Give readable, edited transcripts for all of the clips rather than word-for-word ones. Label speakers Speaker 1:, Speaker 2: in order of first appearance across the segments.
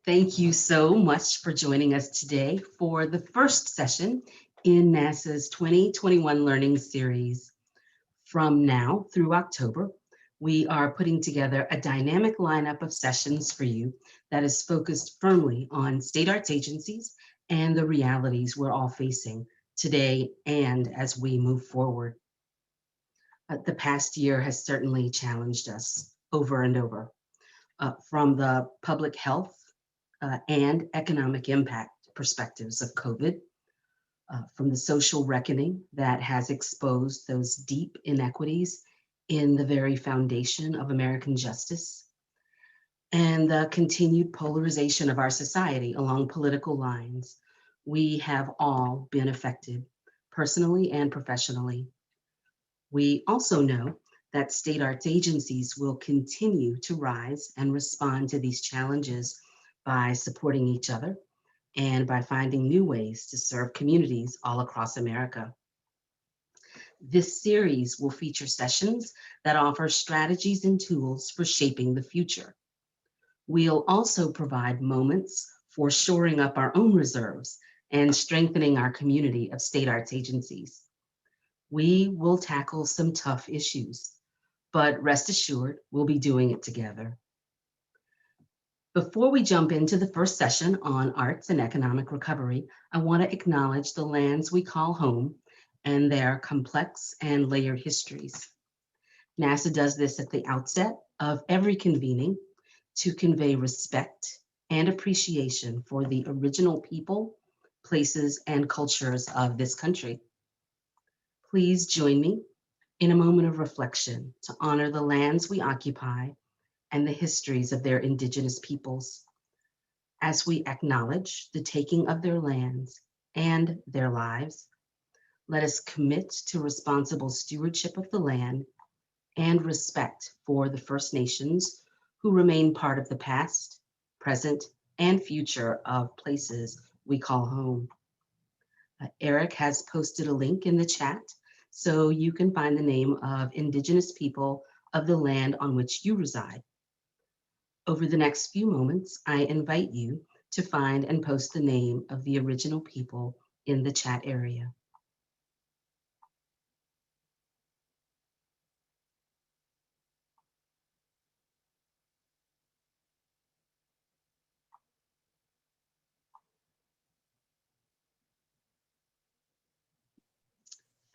Speaker 1: Thank you so much for joining us today for the first session in NASAA's 2021 Learning Series. From now through October, we are putting together a dynamic lineup of sessions for you that is focused firmly on state arts agencies and the realities we're all facing today and as we move forward. The past year has certainly challenged us over and over, from the public health and economic impact perspectives of COVID, from the social reckoning that has exposed those deep inequities in the very foundation of American justice, and the continued polarization of our society along political lines. We have all been affected, personally and professionally. We also know that state arts agencies will continue to rise and respond to these challenges by supporting each other and by finding new ways to serve communities all across America. This series will feature sessions that offer strategies and tools for shaping the future. We'll also provide moments for shoring up our own reserves and strengthening our community of state arts agencies. We will tackle some tough issues, but rest assured, we'll be doing it together. Before we jump into the first session on arts and economic recovery, I want to acknowledge the lands we call home and their complex and layered histories. NASAA does this at the outset of every convening to convey respect and appreciation for the original people, places, and cultures of this country. Please join me in a moment of reflection to honor the lands we occupy and the histories of their indigenous peoples. As we acknowledge the taking of their lands and their lives, let us commit to responsible stewardship of the land and respect for the First Nations who remain part of the past, present, and future of places we call home. Eric has posted a link in the chat so you can find the name of indigenous people of the land on which you reside. Over the next few moments, I invite you to find and post the name of the original people in the chat area.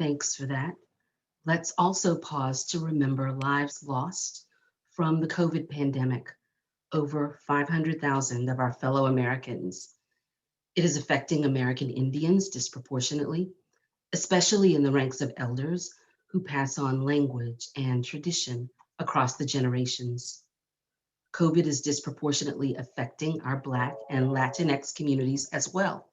Speaker 1: Thanks for that. Let's also pause to remember lives lost from the COVID pandemic. Over 500,000 of our fellow Americans. It is affecting American Indians disproportionately, especially in the ranks of elders who pass on language and tradition across the generations. COVID is disproportionately affecting our Black and Latinx communities as well.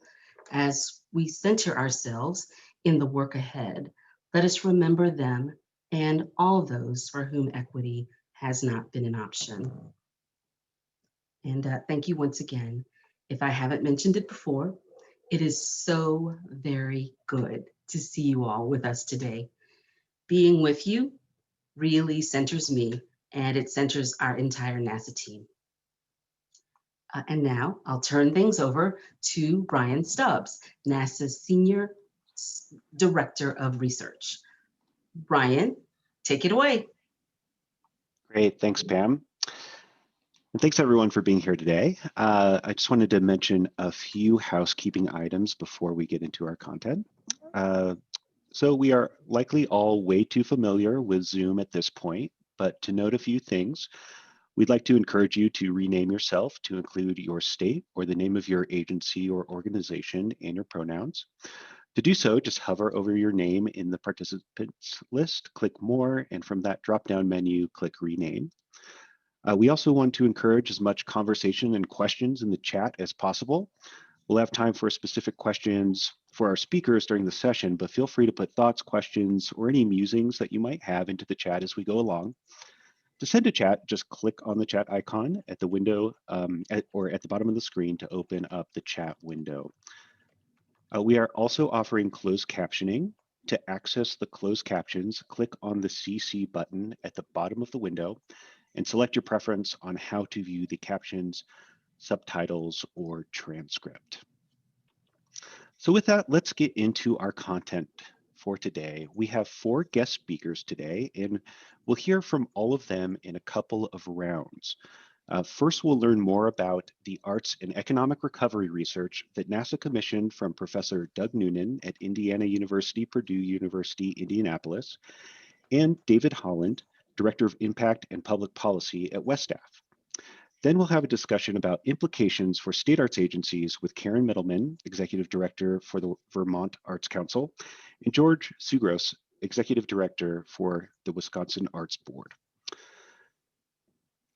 Speaker 1: As we center ourselves in the work ahead, let us remember them and all those for whom equity has not been an option. And thank you once again. If I haven't mentioned it before, it is so very good to see you all with us today. Being with you really centers me, and it centers our entire NASAA team. And now I'll turn things over to Brian Stubbs, NASAA's Senior Director of Research. Brian, take it away.
Speaker 2: Great, thanks, Pam. And thanks everyone for being here today. I just wanted to mention a few housekeeping items before we get into our content. So we are likely all way too familiar with Zoom at this point, but to note a few things, we'd like to encourage you to rename yourself to include your state or the name of your agency or organization in your pronouns. To do so, just hover over your name in the participants list, click more, and from that drop-down menu, click rename. We also want to encourage as much conversation and questions in the chat as possible. We'll have time for specific questions for our speakers during the session, but feel free to put thoughts, questions, or any musings that you might have into the chat as we go along. To send a chat, just click on the chat icon at the window or at the bottom of the screen to open up the chat window. We are also offering closed captioning. To access the closed captions, click on the CC button at the bottom of the window and select your preference on how to view the captions subtitles, or transcript. So with that, let's get into our content for today. We have 4 guest speakers today, and we'll hear from all of them in a couple of rounds. First, we'll learn more about the arts and economic recovery research that NASA commissioned from Professor Doug Noonan at University-Purdue University, Indianapolis, and David Holland, Director of Impact and Public Policy at WESTAF. Then we'll have a discussion about implications for state arts agencies with Karen Mittelman, Executive Director for the Vermont Arts Council, and George Tzougros, Executive Director for the Wisconsin Arts Board.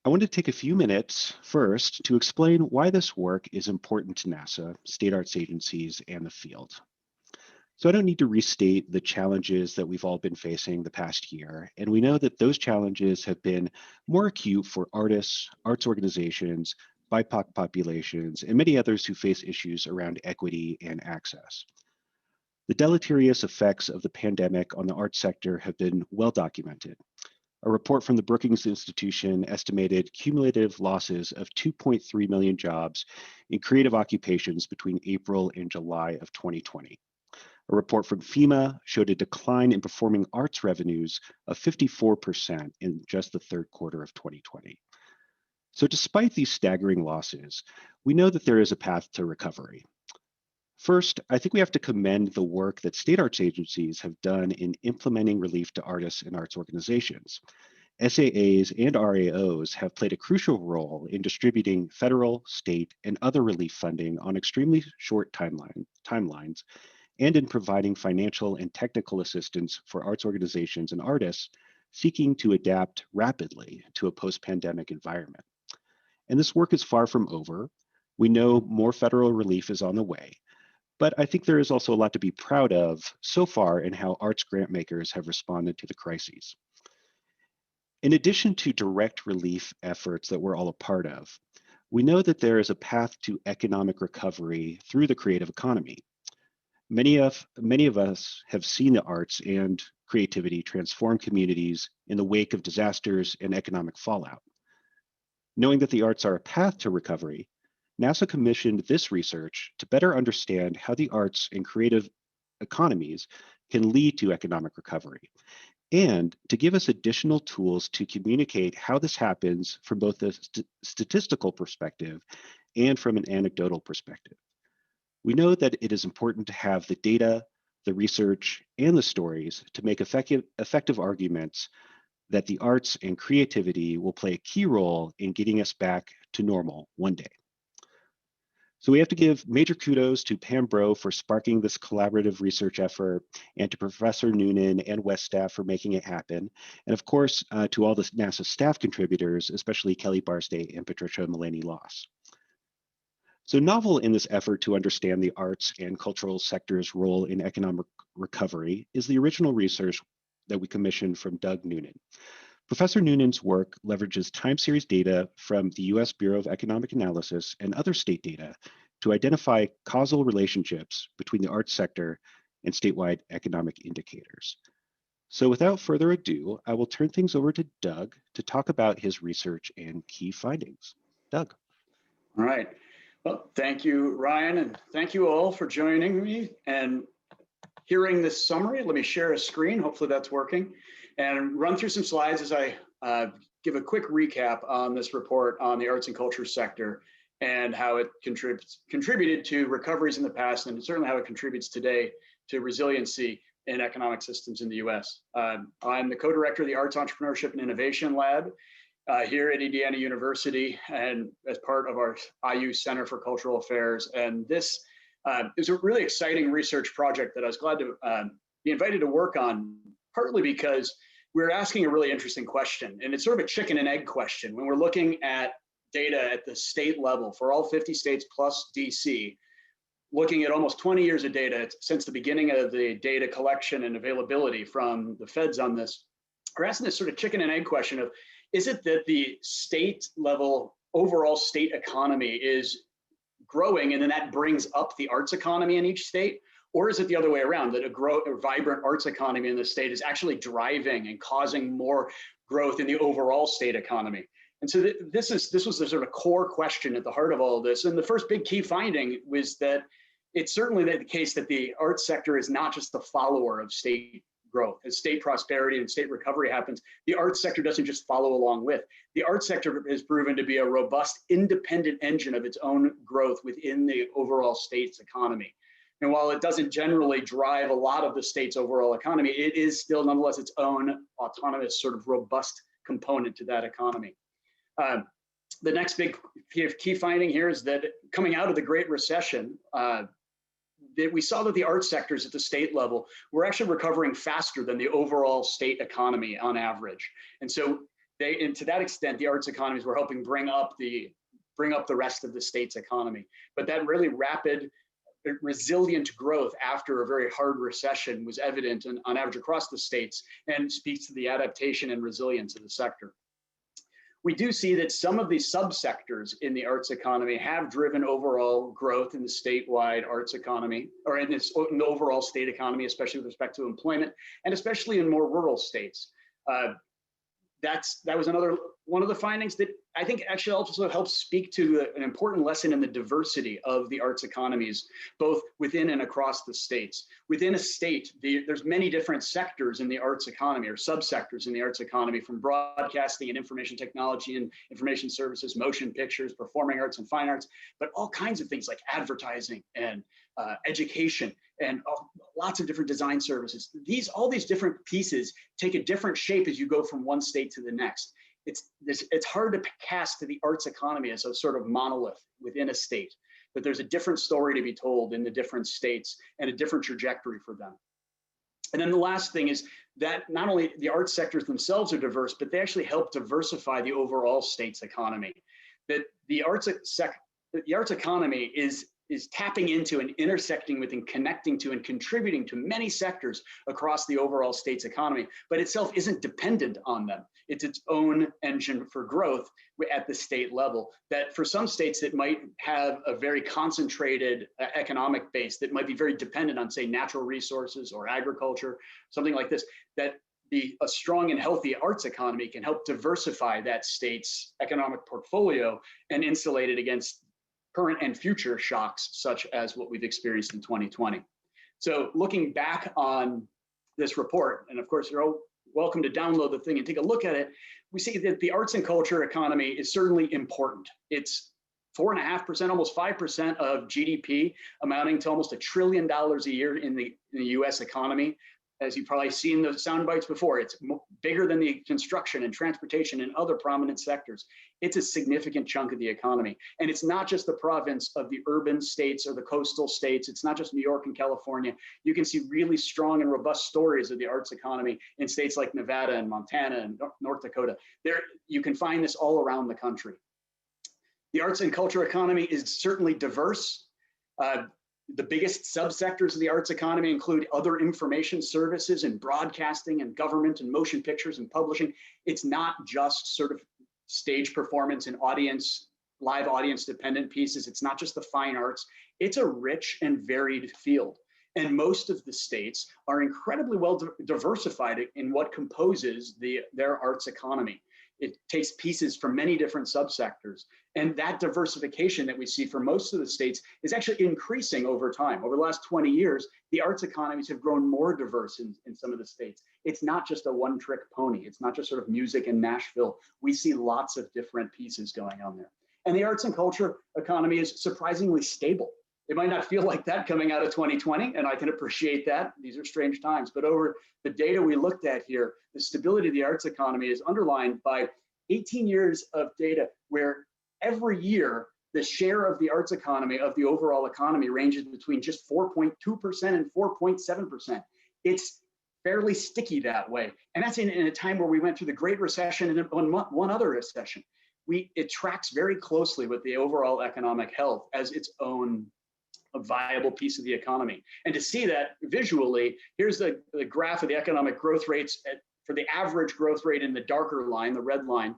Speaker 2: I want to take a few minutes first to explain why this work is important to NASA, state arts agencies, and the field. So I don't need to restate the challenges that we've all been facing the past year, and we know that those challenges have been more acute for artists, arts organizations, BIPOC populations, and many others who face issues around equity and access. The deleterious effects of the pandemic on the arts sector have been well documented. A report from the Brookings Institution estimated cumulative losses of 2.3 million jobs in creative occupations between April and July of 2020. A report from FEMA showed a decline in performing arts revenues of 54% in just the third quarter of 2020. So despite these staggering losses, we know that there is a path to recovery. First, I think we have to commend the work that state arts agencies have done in implementing relief to artists and arts organizations. SAAs and RAOs have played a crucial role in distributing federal, state, and other relief funding on extremely short timelines, and in providing financial and technical assistance for arts organizations and artists seeking to adapt rapidly to a post-pandemic environment. And this work is far from over. We know more federal relief is on the way, but I think there is also a lot to be proud of so far in how arts grant makers have responded to the crises. In addition to direct relief efforts that we're all a part of, we know that there is a path to economic recovery through the creative economy. Many of us have seen the arts and creativity transform communities in the wake of disasters and economic fallout. Knowing that the arts are a path to recovery, NASA commissioned this research to better understand how the arts and creative economies can lead to economic recovery, and to give us additional tools to communicate how this happens from both a statistical perspective and from an anecdotal perspective. We know that it is important to have the data, the research, and the stories to make effective arguments that the arts and creativity will play a key role in getting us back to normal one day. So we have to give major kudos to Pam Bro for sparking this collaborative research effort, and to Professor Noonan and WESTAF for making it happen. And of course, to all the NASA staff contributors, especially Kelly Barstay and Patricia Mullaney-Loss. So novel in this effort to understand the arts and cultural sector's role in economic recovery is the original research that we commissioned from Doug Noonan. Professor Noonan's work leverages time series data from the US Bureau of Economic Analysis and other state data to identify causal relationships between the arts sector and statewide economic indicators. So without further ado, I will turn things over to Doug to talk about his research and key findings. Doug.
Speaker 3: All right. Well, thank you, Ryan, and thank you all for joining me and hearing this summary. Let me share a screen. Hopefully that's working, and run through some slides as I give a quick recap on this report on the arts and culture sector and how it contributed to recoveries in the past, and certainly how it contributes today to resiliency in economic systems in the US. I'm the co-director of the Arts Entrepreneurship and Innovation Lab here at Indiana University, and as part of our IU Center for Cultural Affairs. And this is a really exciting research project that I was glad to be invited to work on, partly because we're asking a really interesting question, and it's sort of a chicken and egg question. When we're looking at data at the state level for all 50 states plus DC, looking at almost 20 years of data since the beginning of the data collection and availability from the feds on this, we're asking this sort of chicken and egg question of, is it that the state level overall state economy is growing and then that brings up the arts economy in each state? Or is it the other way around, that a vibrant arts economy in the state is actually driving and causing more growth in the overall state economy? And so this was the sort of core question at the heart of all of this. And the first big key finding was that it's certainly the case that the arts sector is not just the follower of state growth. As state prosperity and state recovery happens, the arts sector doesn't just follow along with. The arts sector has proven to be a robust, independent engine of its own growth within the overall state's economy. And while it doesn't generally drive a lot of the state's overall economy, it is still nonetheless its own autonomous sort of robust component to that economy. The next big key finding here is that coming out of the Great Recession, that we saw that the arts sectors at the state level were actually recovering faster than the overall state economy on average. And so and to that extent, the arts economies were helping bring up the rest of the state's economy. But that really rapid, resilient growth after a very hard recession was evident on average across the states, and speaks to the adaptation and resilience of the sector. We do see that some of these subsectors in the arts economy have driven overall growth in the statewide arts economy, or in the overall state economy, especially with respect to employment, and especially in more rural states. That was one of the findings that I think actually also helps speak to an important lesson in the diversity of the arts economies, both within and across the states. Within a state, there's many different sectors in the arts economy, or subsectors in the arts economy, from broadcasting and information technology and information services, motion pictures, performing arts and fine arts, but all kinds of things like advertising and education, and lots of different design services. All these different pieces take a different shape as you go from one state to the next. It's hard to cast to the arts economy as a sort of monolith within a state, but there's a different story to be told in the different states and a different trajectory for them. And then the last thing is that not only the arts sectors themselves are diverse, but they actually help diversify the overall state's economy. That the arts economy is tapping into and intersecting with and connecting to and contributing to many sectors across the overall state's economy, but itself isn't dependent on them. It's its own engine for growth at the state level, that for some states that might have a very concentrated economic base that might be very dependent on, say, natural resources or agriculture, something like this, that a strong and healthy arts economy can help diversify that state's economic portfolio and insulate it against current and future shocks, such as what we've experienced in 2020. So looking back on this report, and of course, you're all welcome to download the thing and take a look at it, we see that the arts and culture economy is certainly important. It's 4.5%, almost 5% of GDP, amounting to almost $1 trillion a year in the US economy. As you've probably seen the sound bites before, it's bigger than the construction and transportation and other prominent sectors. It's a significant chunk of the economy. And it's not just the province of the urban states or the coastal states. It's not just New York and California. You can see really strong and robust stories of the arts economy in states like Nevada and Montana and North Dakota. You can find this all around the country. The arts and culture economy is certainly diverse. The biggest subsectors of the arts economy include other information services and broadcasting and government and motion pictures and publishing. It's not just sort of stage performance and live audience dependent pieces. It's not just the fine arts. It's a rich and varied field. And most of the states are incredibly well diversified in what composes their arts economy. It takes pieces from many different subsectors. And that diversification that we see for most of the states is actually increasing over time. Over the last 20 years, the arts economies have grown more diverse in some of the states. It's not just a one-trick pony. It's not just sort of music in Nashville. We see lots of different pieces going on there. And the arts and culture economy is surprisingly stable. It might not feel like that coming out of 2020, and I can appreciate that. These are strange times, but over the data we looked at here, the stability of the arts economy is underlined by 18 years of data where every year the share of the arts economy of the overall economy ranges between just 4.2% and 4.7%. It's fairly sticky that way. And that's in a time where we went through the Great Recession and one other recession. It tracks very closely with the overall economic health as its own a viable piece of the economy. And to see that visually, here's the graph of the economic growth rates for the average growth rate in the darker line, the red line,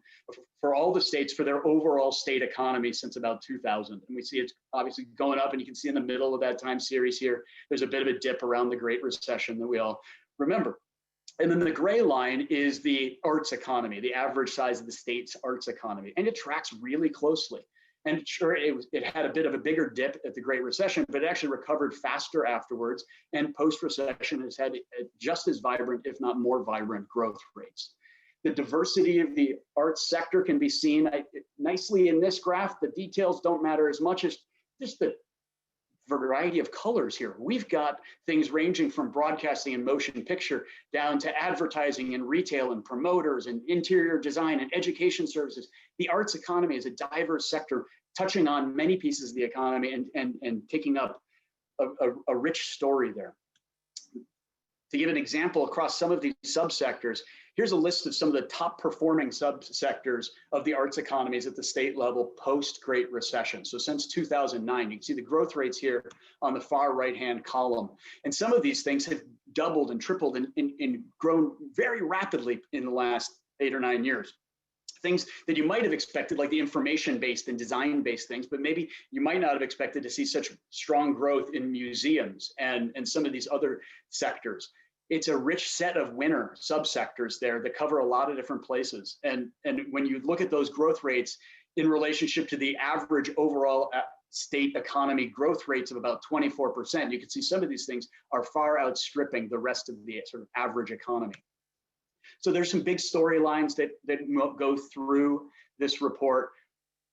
Speaker 3: for all the states for their overall state economy since about 2000. And we see it's obviously going up, and you can see in the middle of that time series here, there's a bit of a dip around the Great Recession that we all remember. And then the gray line is the arts economy, the average size of the state's arts economy. And it tracks really closely. And sure, it had a bit of a bigger dip at the Great Recession, but it actually recovered faster afterwards. And post-recession has had just as vibrant, if not more vibrant, growth rates. The diversity of the arts sector can be seen nicely in this graph. The details don't matter as much as just the variety of colors here. We've got things ranging from broadcasting and motion picture down to advertising and retail and promoters and interior design and education services. The arts economy is a diverse sector touching on many pieces of the economy and taking up a rich story there. To give an example across some of these subsectors, here's a list of some of the top performing subsectors of the arts economies at the state level post-Great Recession. So since 2009, you can see the growth rates here on the far right-hand column. And some of these things have doubled and tripled and grown very rapidly in the last 8 or 9 years. Things that you might have expected, like the information-based and design-based things, but maybe you might not have expected to see such strong growth in museums and some of these other sectors. It's a rich set of winner subsectors there that cover a lot of different places. And when you look at those growth rates in relationship to the average overall state economy growth rates of about 24%, you can see some of these things are far outstripping the rest of the sort of average economy. So there's some big storylines that go through this report.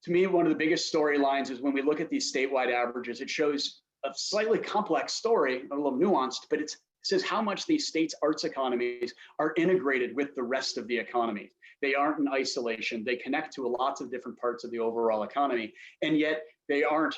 Speaker 3: To me, one of the biggest storylines is when we look at these statewide averages, it shows a slightly complex story, a little nuanced, but it says how much these states' arts economies are integrated with the rest of the economy. They aren't in isolation. They connect to lots of different parts of the overall economy, and yet they aren't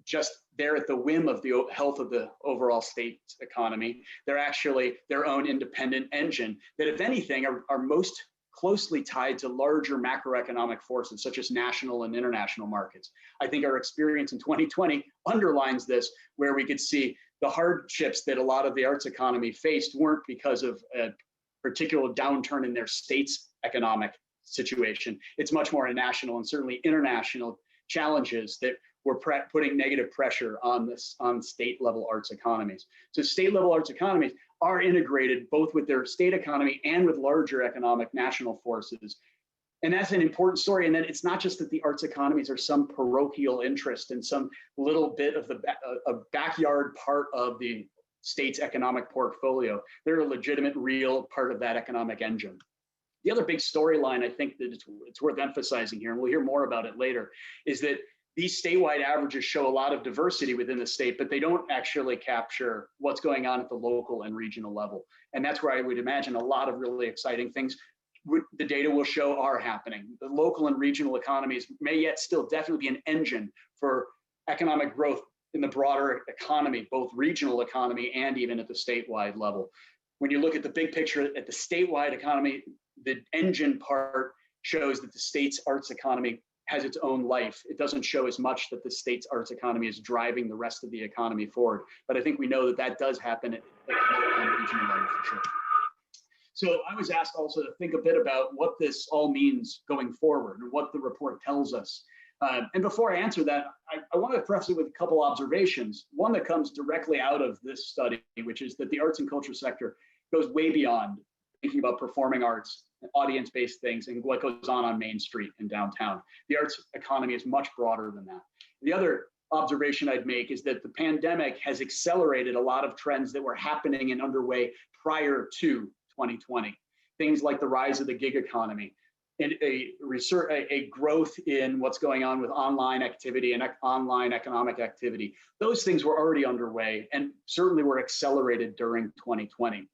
Speaker 3: just there at the whim of the health of the overall state economy. They're actually their own independent engine that, if anything, are most closely tied to larger macroeconomic forces, such as national and international markets. I think our experience in 2020 underlines this, where we could see the hardships that a lot of the arts economy faced weren't because of a particular downturn in their state's economic situation. It's much more a national and certainly international challenges that were putting negative pressure on state level arts economies. So state level arts economies are integrated both with their state economy and with larger economic national forces. And that's an important story. And then it's not just that the arts economies are some parochial interest in some little bit of a backyard part of the state's economic portfolio. They're a legitimate, real part of that economic engine. The other big storyline I think that it's worth emphasizing here, and we'll hear more about it later, is that these statewide averages show a lot of diversity within the state, but they don't actually capture what's going on at the local and regional level. And that's where I would imagine a lot of really exciting things the data will show are happening. The local and regional economies may yet still definitely be an engine for economic growth in the broader economy, both regional economy and even at the statewide level. When you look at the big picture at the statewide economy, the engine part shows that the state's arts economy has its own life. It doesn't show as much that the state's arts economy is driving the rest of the economy forward. But I think we know that that does happen at the local and regional level for sure. So I was asked also to think a bit about what this all means going forward and what the report tells us. And before I answer that, I want to preface it with a couple observations. One that comes directly out of this study, which is that the arts and culture sector goes way beyond thinking about performing arts, audience-based things, and what goes on Main Street and downtown. The arts economy is much broader than that. The other observation I'd make is that the pandemic has accelerated a lot of trends that were happening and underway prior to 2020. Things like the rise of the gig economy, and a growth in what's going on with online activity and online economic activity. Those things were already underway and certainly were accelerated during 2020.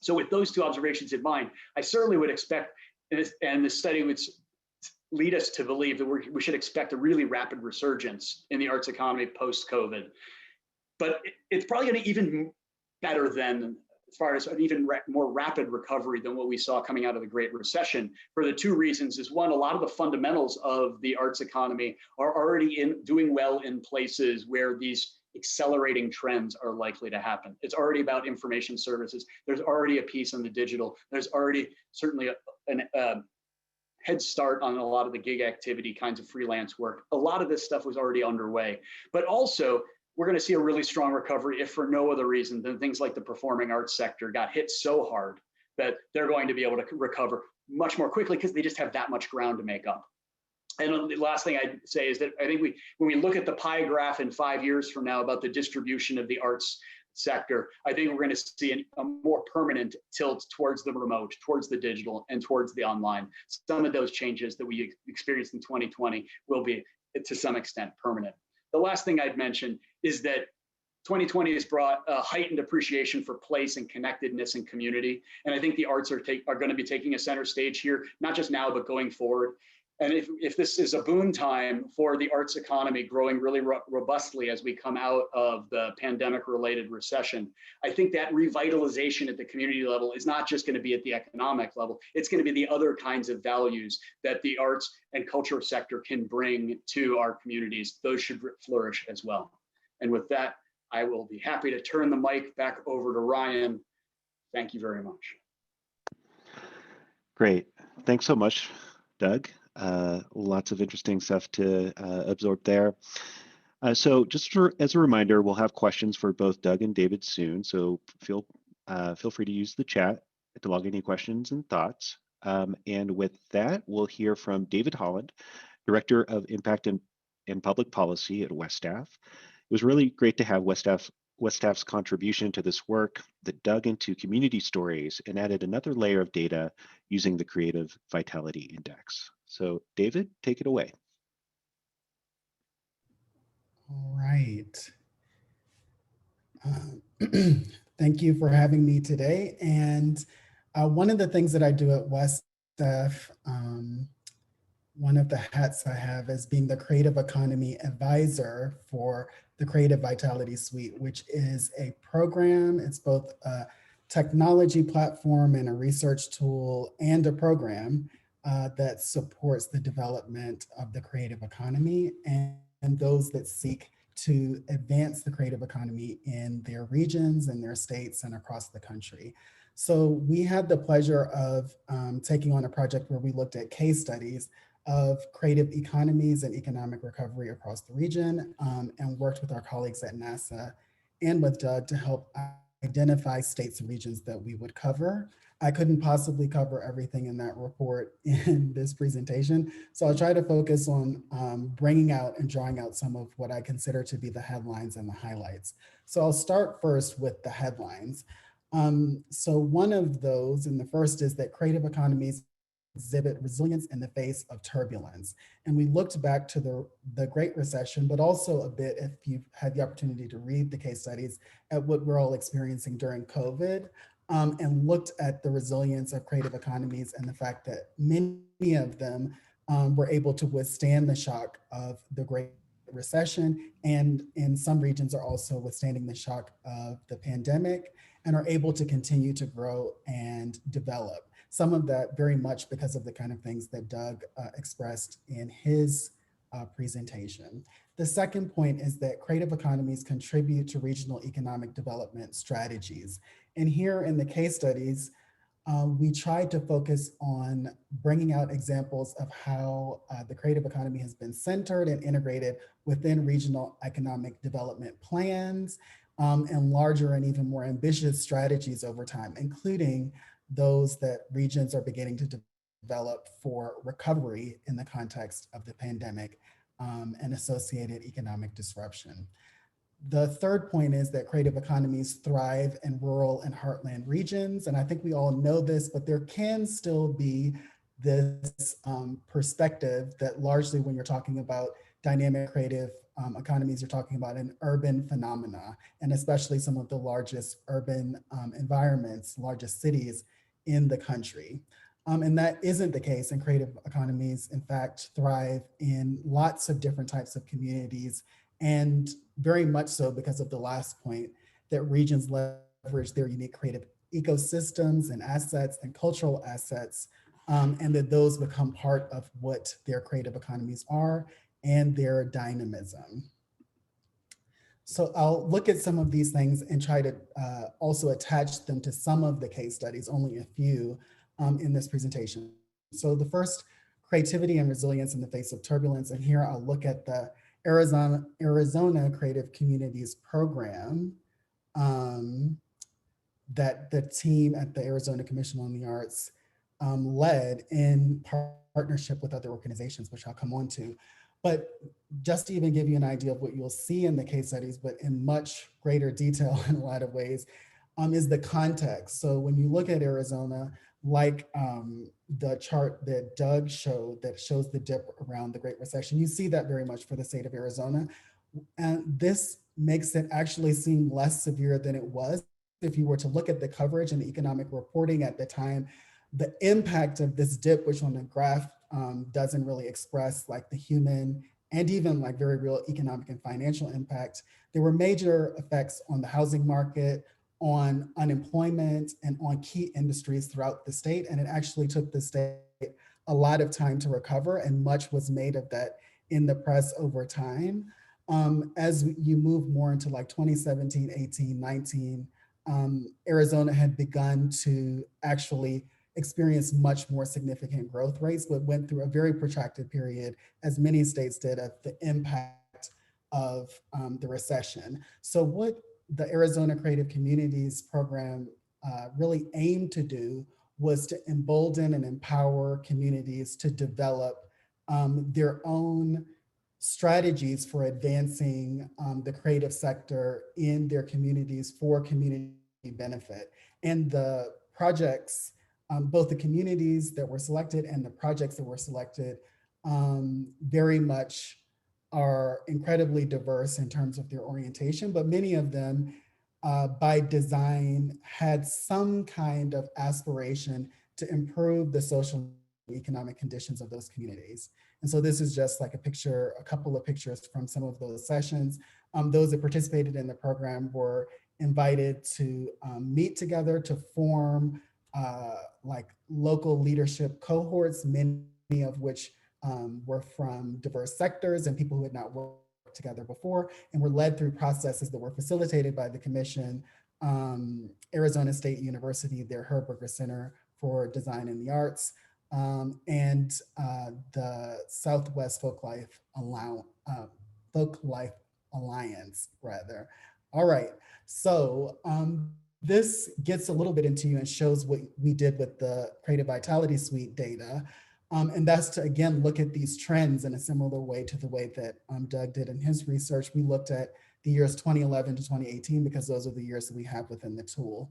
Speaker 3: So with those two observations in mind, I certainly would expect, and the study would lead us to believe that we should expect a really rapid resurgence in the arts economy post-COVID. But it's probably going to even better than, as far as an even more rapid recovery than what we saw coming out of the Great Recession, for the two reasons. Is one, a lot of the fundamentals of the arts economy are already doing well in places where these accelerating trends are likely to happen. It's already about information services. There's already a piece on the digital. There's already certainly a head start on a lot of the gig activity kinds of freelance work. A lot of this stuff was already underway, but also we're going to see a really strong recovery if for no other reason than things like the performing arts sector got hit so hard that they're going to be able to recover much more quickly because they just have that much ground to make up. And the last thing I'd say is that I think when we look at the pie graph in 5 years from now about the distribution of the arts sector, I think we're going to see a more permanent tilt towards the remote, towards the digital, and towards the online. Some of those changes that we experienced in 2020 will be, to some extent, permanent. The last thing I'd mention is that 2020 has brought a heightened appreciation for place and connectedness and community. And I think the arts are going to be taking a center stage here, not just now, but going forward. And if this is a boon time for the arts economy growing really robustly as we come out of the pandemic-related recession, I think that revitalization at the community level is not just going to be at the economic level, it's going to be the other kinds of values that the arts and culture sector can bring to our communities. Those should flourish as well. And with that, I will be happy to turn the mic back over to Ryan. Thank you very much.
Speaker 2: Great. Thanks so much, Doug. Lots of interesting stuff to absorb there. So just as a reminder, we'll have questions for both Doug and David soon. So feel free to use the chat to log any questions and thoughts. And with that, we'll hear from David Holland, Director of Impact and Public Policy at WESTAF. It was really great to have WESTAF's contribution to this work that dug into community stories and added another layer of data using the Creative Vitality Index. So David, take it away.
Speaker 4: All right. Thank you for having me today. And one of the things that I do at WESTAF, one of the hats I have is being the Creative Economy Advisor for the Creative Vitality Suite, which is a program. It's both a technology platform and a research tool and a program that supports the development of the creative economy and those that seek to advance the creative economy in their regions and their states and across the country. So we had the pleasure of taking on a project where we looked at case studies of creative economies and economic recovery across the region and worked with our colleagues at NASAA and with Doug to help identify states and regions that we would cover. I couldn't possibly cover everything in that report in this presentation, so I'll try to focus on bringing out and drawing out some of what I consider to be the headlines and the highlights. So I'll start first with the headlines. So one of those, and the first, is that creative economies exhibit resilience in the face of turbulence. And we looked back to the Great Recession, but also a bit, if you've had the opportunity to read the case studies, at what we're all experiencing during COVID, and looked at the resilience of creative economies and the fact that many of them were able to withstand the shock of the Great Recession, and in some regions are also withstanding the shock of the pandemic and are able to continue to grow and develop. Some of that very much because of the kind of things that Doug expressed in his presentation. The second point is that creative economies contribute to regional economic development strategies. And here in the case studies, we tried to focus on bringing out examples of how the creative economy has been centered and integrated within regional economic development plans and larger and even more ambitious strategies over time, including those that regions are beginning to develop for recovery in the context of the pandemic and associated economic disruption. The third point is that creative economies thrive in rural and heartland regions. And I think we all know this, but there can still be this perspective that largely when you're talking about dynamic creative economies, you're talking about an urban phenomena, and especially some of the largest urban environments, largest cities in the country. And that isn't the case, and creative economies, in fact, thrive in lots of different types of communities, and very much so because of the last point, that regions leverage their unique creative ecosystems and assets and cultural assets, and that those become part of what their creative economies are and their dynamism. So I'll look at some of these things and try to also attach them to some of the case studies, only a few in this presentation. So the first, creativity and resilience in the face of turbulence. And here I'll look at the Arizona Creative Communities Program. that the team at the Arizona Commission on the Arts led in partnership with other organizations, which I'll come on to. But just to even give you an idea of what you'll see in the case studies, but in much greater detail in a lot of ways, is the context. So when you look at Arizona, like the chart that Doug showed that shows the dip around the Great Recession, you see that very much for the state of Arizona. And this makes it actually seem less severe than it was. If you were to look at the coverage and the economic reporting at the time, the impact of this dip, which on the graph doesn't really express like the human and even like very real economic and financial impact, there were major effects on the housing market, on unemployment, and on key industries throughout the state. And it actually took the state a lot of time to recover, and much was made of that in the press over time. As you move more into like 2017, 18, 19, Arizona had begun to actually experience much more significant growth rates, but went through a very protracted period, as many states did, of the impact of the recession. So what the Arizona Creative Communities program really aimed to do was to embolden and empower communities to develop their own strategies for advancing the creative sector in their communities for community benefit. And the projects, both the communities that were selected and the projects that were selected very much are incredibly diverse in terms of their orientation, but many of them by design had some kind of aspiration to improve the social and economic conditions of those communities. And so this is just like a picture, a couple of pictures from some of those sessions. Those that participated in the program were invited to meet together to form like local leadership cohorts, many of which were from diverse sectors and people who had not worked together before, and were led through processes that were facilitated by the commission, Arizona State University, their Herberger Center for Design and the Arts, and the Southwest Folklife Alliance, rather. All right, so this gets a little bit into you and shows what we did with the Creative Vitality Suite data. And that's to, again, look at these trends in a similar way to the way that Doug did in his research. We looked at the years 2011 to 2018 because those are the years that we have within the tool.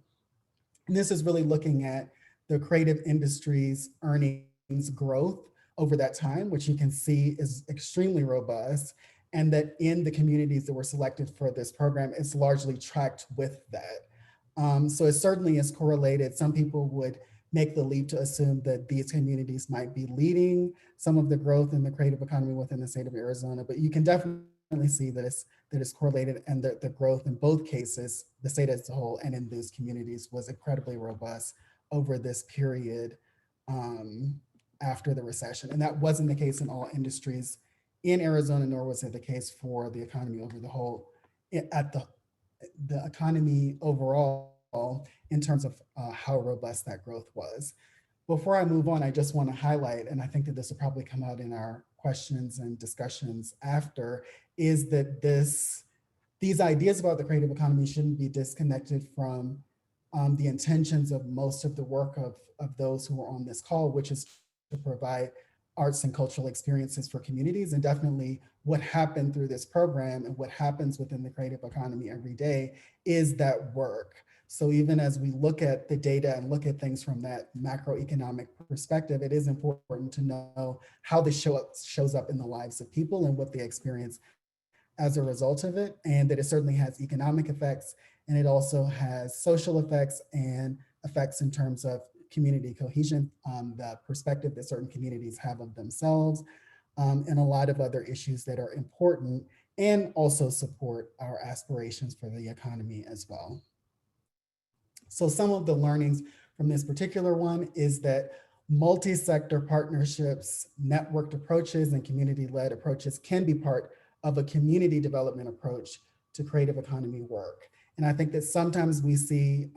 Speaker 4: And this is really looking at the creative industry's earnings growth over that time, which you can see is extremely robust, and that in the communities that were selected for this program, it's largely tracked with that. So it certainly is correlated. Some people would make the leap to assume that these communities might be leading some of the growth in the creative economy within the state of Arizona, but you can definitely see that it's correlated, and the growth in both cases, the state as a whole and in those communities, was incredibly robust over this period after the recession. And that wasn't the case in all industries in Arizona, nor was it the case for the economy over the whole, at the economy overall, in terms of how robust that growth was. Before I move on, I just want to highlight, and I think that this will probably come out in our questions and discussions after, is that these ideas about the creative economy shouldn't be disconnected from the intentions of most of the work of those who are on this call, which is to provide arts and cultural experiences for communities. And definitely what happened through this program and what happens within the creative economy every day is that work. So even as we look at the data and look at things from that macroeconomic perspective, it is important to know how this shows up in the lives of people and what they experience as a result of it. And that it certainly has economic effects, and it also has social effects and effects in terms of community cohesion, the perspective that certain communities have of themselves, and a lot of other issues that are important and also support our aspirations for the economy as well. So some of the learnings from this particular one is that multi-sector partnerships, networked approaches, and community-led approaches can be part of a community development approach to creative economy work. And I think that sometimes we see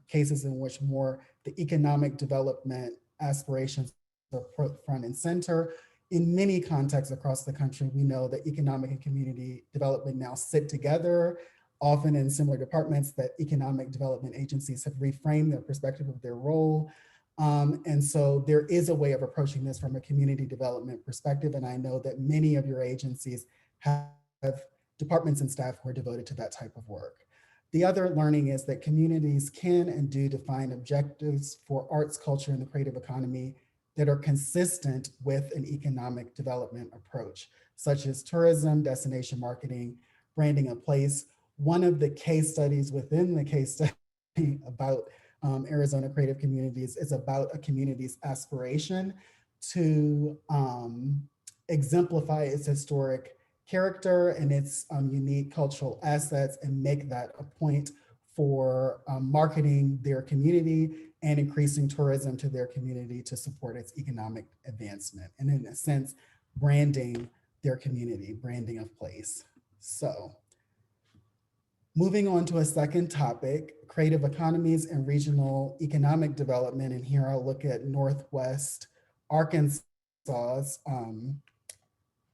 Speaker 4: cases in which more the economic development aspirations are put front and center. In many contexts across the country, we know that economic and community development now sit together often in similar departments, that economic development agencies have reframed their perspective of their role. And so there is a way of approaching this from a community development perspective. And I know that many of your agencies have departments and staff who are devoted to that type of work. The other learning is that communities can and do define objectives for arts, culture, and the creative economy that are consistent with an economic development approach, such as tourism, destination marketing, branding a place. One of the case studies within the case study about Arizona creative communities is about a community's aspiration to exemplify its historic character and its unique cultural assets and make that a point for marketing their community and increasing tourism to their community to support its economic advancement. And in a sense, branding their community, branding of place. So moving on to a second topic, creative economies and regional economic development. And here I'll look at Northwest Arkansas's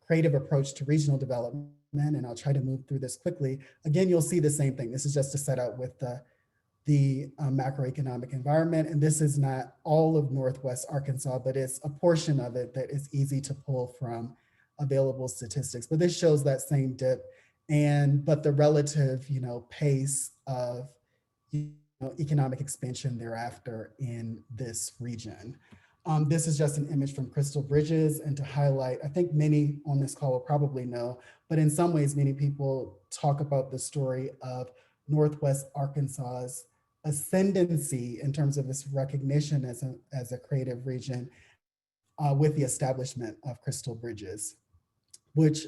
Speaker 4: creative approach to regional development, and I'll try to move through this quickly. Again, you'll see the same thing. This is just to set out with the macroeconomic environment, and this is not all of Northwest Arkansas, but it's a portion of it that is easy to pull from available statistics. But this shows that same dip, but the relative, pace of economic expansion thereafter in this region. This is just an image from Crystal Bridges, and to highlight, I think many on this call will probably know, but in some ways, many people talk about the story of Northwest Arkansas's ascendancy in terms of its recognition as a creative region with the establishment of Crystal Bridges, which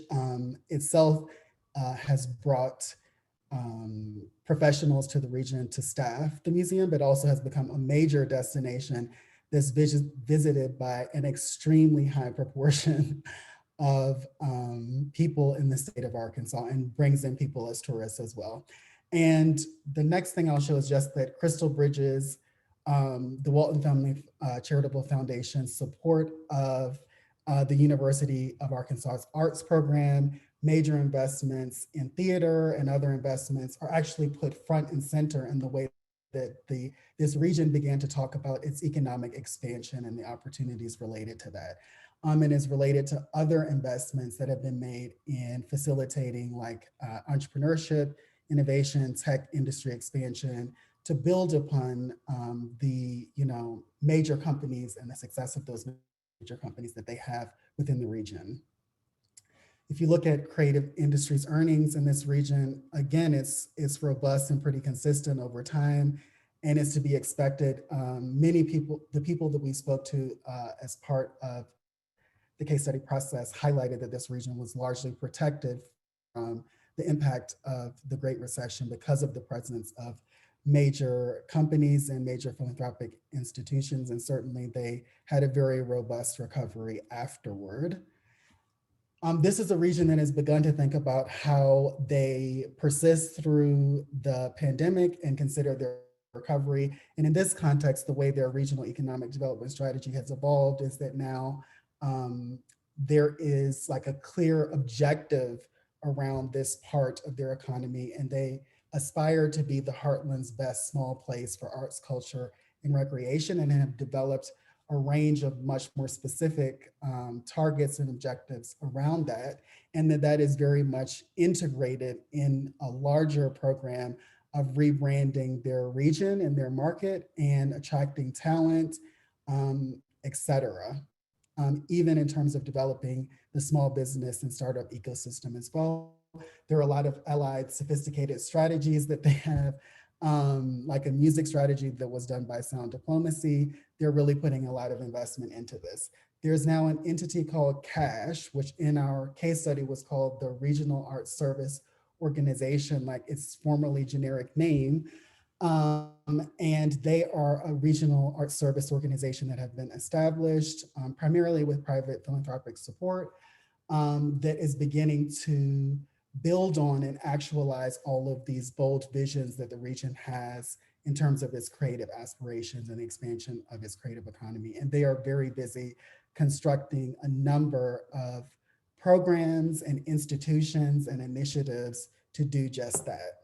Speaker 4: itself has brought professionals to the region to staff the museum, but also has become a major destination that's visited by an extremely high proportion of people in the state of Arkansas and brings in people as tourists as well. And the next thing I'll show is just that Crystal Bridges, the Walton Family Charitable Foundation support of the University of Arkansas's arts program, major investments in theater and other investments are actually put front and center in the way that this region began to talk about its economic expansion and the opportunities related to that. And is related to other investments that have been made in facilitating like entrepreneurship, innovation, tech industry expansion to build upon the major companies and the success of those major companies that they have within the region. If you look at creative industries earnings in this region, again, it's robust and pretty consistent over time, and it's to be expected. Many people, the people that we spoke to as part of the case study process highlighted that this region was largely protected from the impact of the Great Recession because of the presence of major companies and major philanthropic institutions, and certainly they had a very robust recovery afterward. This is a region that has begun to think about how they persist through the pandemic and consider their recovery. And in this context, the way their regional economic development strategy has evolved is that now there is like a clear objective around this part of their economy, and they aspire to be the heartland's best small place for arts, culture, and recreation, and have developed a range of much more specific targets and objectives around that, and that is very much integrated in a larger program of rebranding their region and their market and attracting talent, et cetera. Even in terms of developing the small business and startup ecosystem as well. There are a lot of allied sophisticated strategies that they have, like a music strategy that was done by Sound Diplomacy. They're really putting a lot of investment into this. There's now an entity called CASH, which in our case study was called the Regional Arts Service Organization, like its formerly generic name. And they are a regional arts service organization that have been established primarily with private philanthropic support that is beginning to build on and actualize all of these bold visions that the region has in terms of its creative aspirations and the expansion of its creative economy. And they are very busy constructing a number of programs and institutions and initiatives to do just that.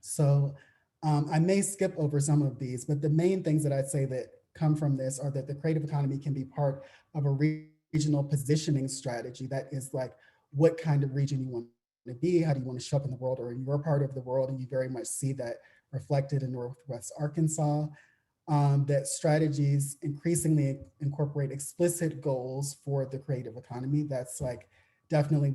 Speaker 4: So I may skip over some of these, but the main things that I'd say that come from this are that the creative economy can be part of a regional positioning strategy. That is like, what kind of region you want to be, how do you want to show up in the world or in your part of the world, and you very much see that reflected in Northwest Arkansas. That strategies increasingly incorporate explicit goals for the creative economy. That's like definitely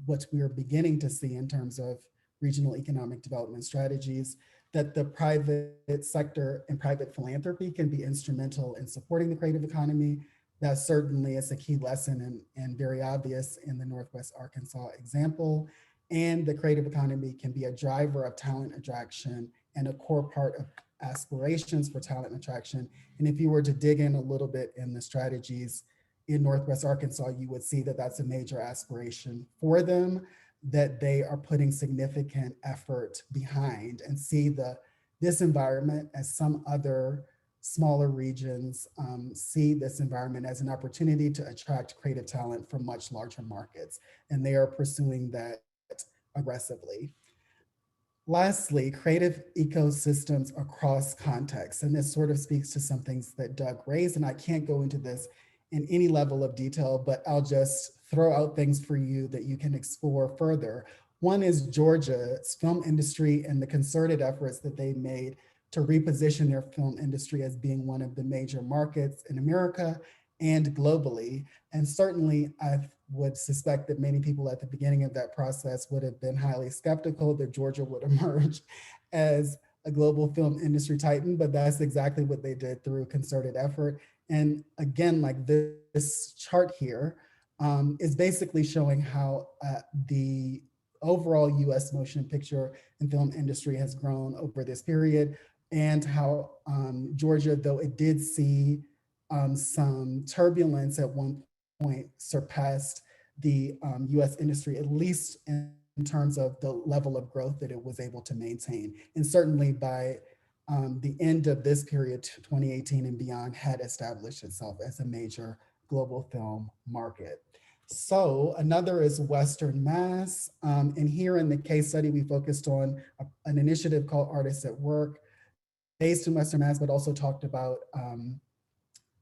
Speaker 4: what we're beginning to see in terms of regional economic development strategies, that the private sector and private philanthropy can be instrumental in supporting the creative economy. That certainly is a key lesson and very obvious in the Northwest Arkansas example. And the creative economy can be a driver of talent attraction and a core part of aspirations for talent attraction. And if you were to dig in a little bit in the strategies in Northwest Arkansas, you would see that that's a major aspiration for them, that they are putting significant effort behind, and see this environment, as some other smaller regions see this environment as an opportunity to attract creative talent from much larger markets. And they are pursuing that aggressively. Lastly, creative ecosystems across contexts. And this sort of speaks to some things that Doug raised, and I can't go into this in any level of detail, but I'll just throw out things for you that you can explore further. One is Georgia's film industry and the concerted efforts that they made to reposition their film industry as being one of the major markets in America and globally. And certainly I would suspect that many people at the beginning of that process would have been highly skeptical that Georgia would emerge as a global film industry titan, but that's exactly what they did through concerted effort. And again, like this chart here is basically showing how the overall US motion picture and film industry has grown over this period, and how Georgia, though it did see some turbulence at one point, surpassed the US industry, at least in terms of the level of growth that it was able to maintain. And certainly by the end of this period, 2018 and beyond, had established itself as a major global film market. So another is Western Mass. And here in the case study, we focused on an initiative called Artists at Work, based in Western Mass, but also talked about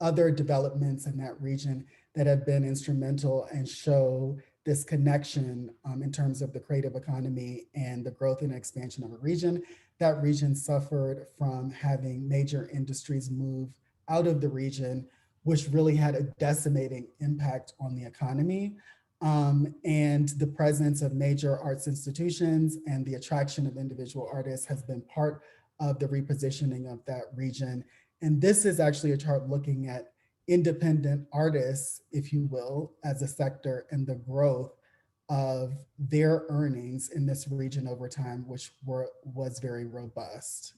Speaker 4: other developments in that region that have been instrumental and show this connection in terms of the creative economy and the growth and expansion of a region. That region suffered from having major industries move out of the region, which really had a decimating impact on the economy. And the presence of major arts institutions and the attraction of individual artists has been part of the repositioning of that region. And this is actually a chart looking at independent artists, if you will, as a sector, and the growth of their earnings in this region over time, which was very robust.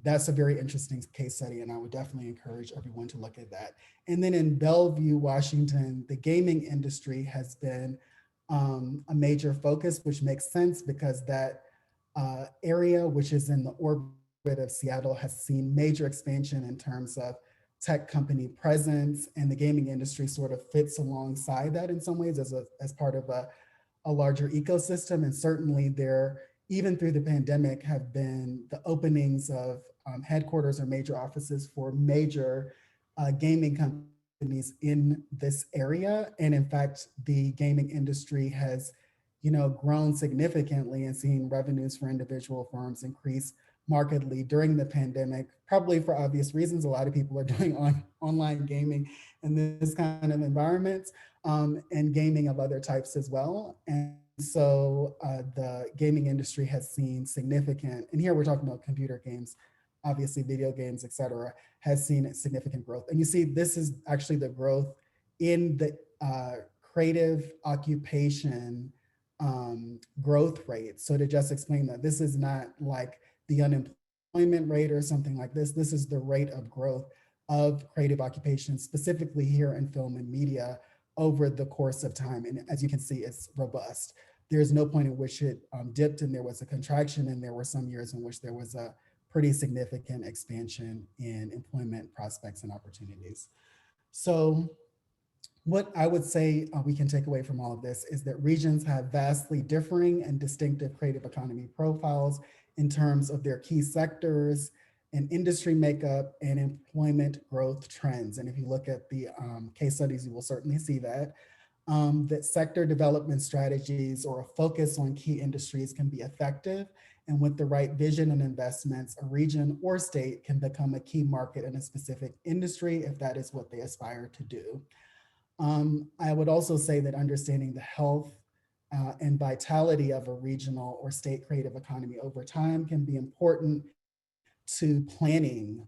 Speaker 4: That's a very interesting case study, and I would definitely encourage everyone to look at that. And then in Bellevue, Washington, the gaming industry has been a major focus, which makes sense because that area, which is in the orbit of Seattle, has seen major expansion in terms of tech company presence, and the gaming industry sort of fits alongside that in some ways as part of a larger ecosystem. And certainly there, even through the pandemic, have been the openings of headquarters or major offices for major gaming companies in this area. And in fact, the gaming industry has grown significantly and seen revenues for individual firms increase markedly during the pandemic, probably for obvious reasons. A lot of people are doing online gaming in this kind of environment, and gaming of other types as well. And so the gaming industry has seen significant, and here we're talking about computer games, obviously video games, et cetera, has seen significant growth. And you see, this is actually the growth in the creative occupation growth rate. So to just explain that, this is not like the unemployment rate or something like this. This is the rate of growth of creative occupations, specifically here in film and media, over the course of time. And as you can see, it's robust. There's no point in which it dipped and there was a contraction, and there were some years in which there was a pretty significant expansion in employment prospects and opportunities. So What I would say we can take away from all of this is that regions have vastly differing and distinctive creative economy profiles in terms of their key sectors and industry makeup and employment growth trends. And if you look at the case studies, you will certainly see that. That sector development strategies or a focus on key industries can be effective. And with the right vision and investments, a region or state can become a key market in a specific industry if that is what they aspire to do. I would also say that understanding the health and vitality of a regional or state creative economy over time can be important to planning,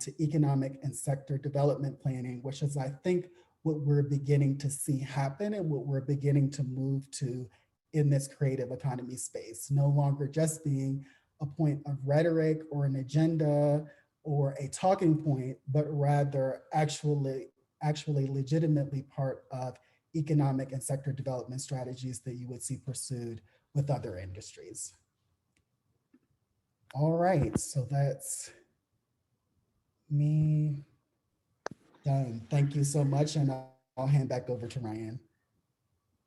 Speaker 4: to economic and sector development planning, which is, I think, what we're beginning to see happen and what we're beginning to move to in this creative economy space. No longer just being a point of rhetoric or an agenda or a talking point, but rather actually legitimately part of economic and sector development strategies that you would see pursued with other industries. All right, so that's me done. Thank you so much, and I'll hand back over to Ryan.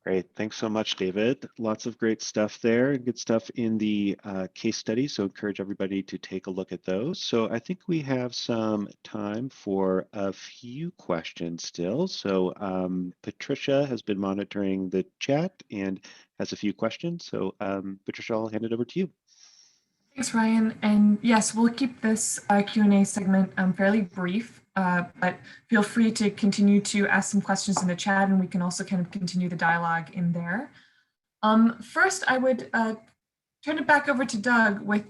Speaker 2: Great, thanks so much, David. Lots of great stuff there, good stuff in the case study, so encourage everybody to take a look at those. So I think we have some time for a few questions still. So Patricia has been monitoring the chat and has a few questions. So Patricia, I'll hand it over to you.
Speaker 5: Thanks, Ryan. And yes, we'll keep this Q&A segment fairly brief, but feel free to continue to ask some questions in the chat, and we can also kind of continue the dialogue in there. First, I would turn it back over to Doug with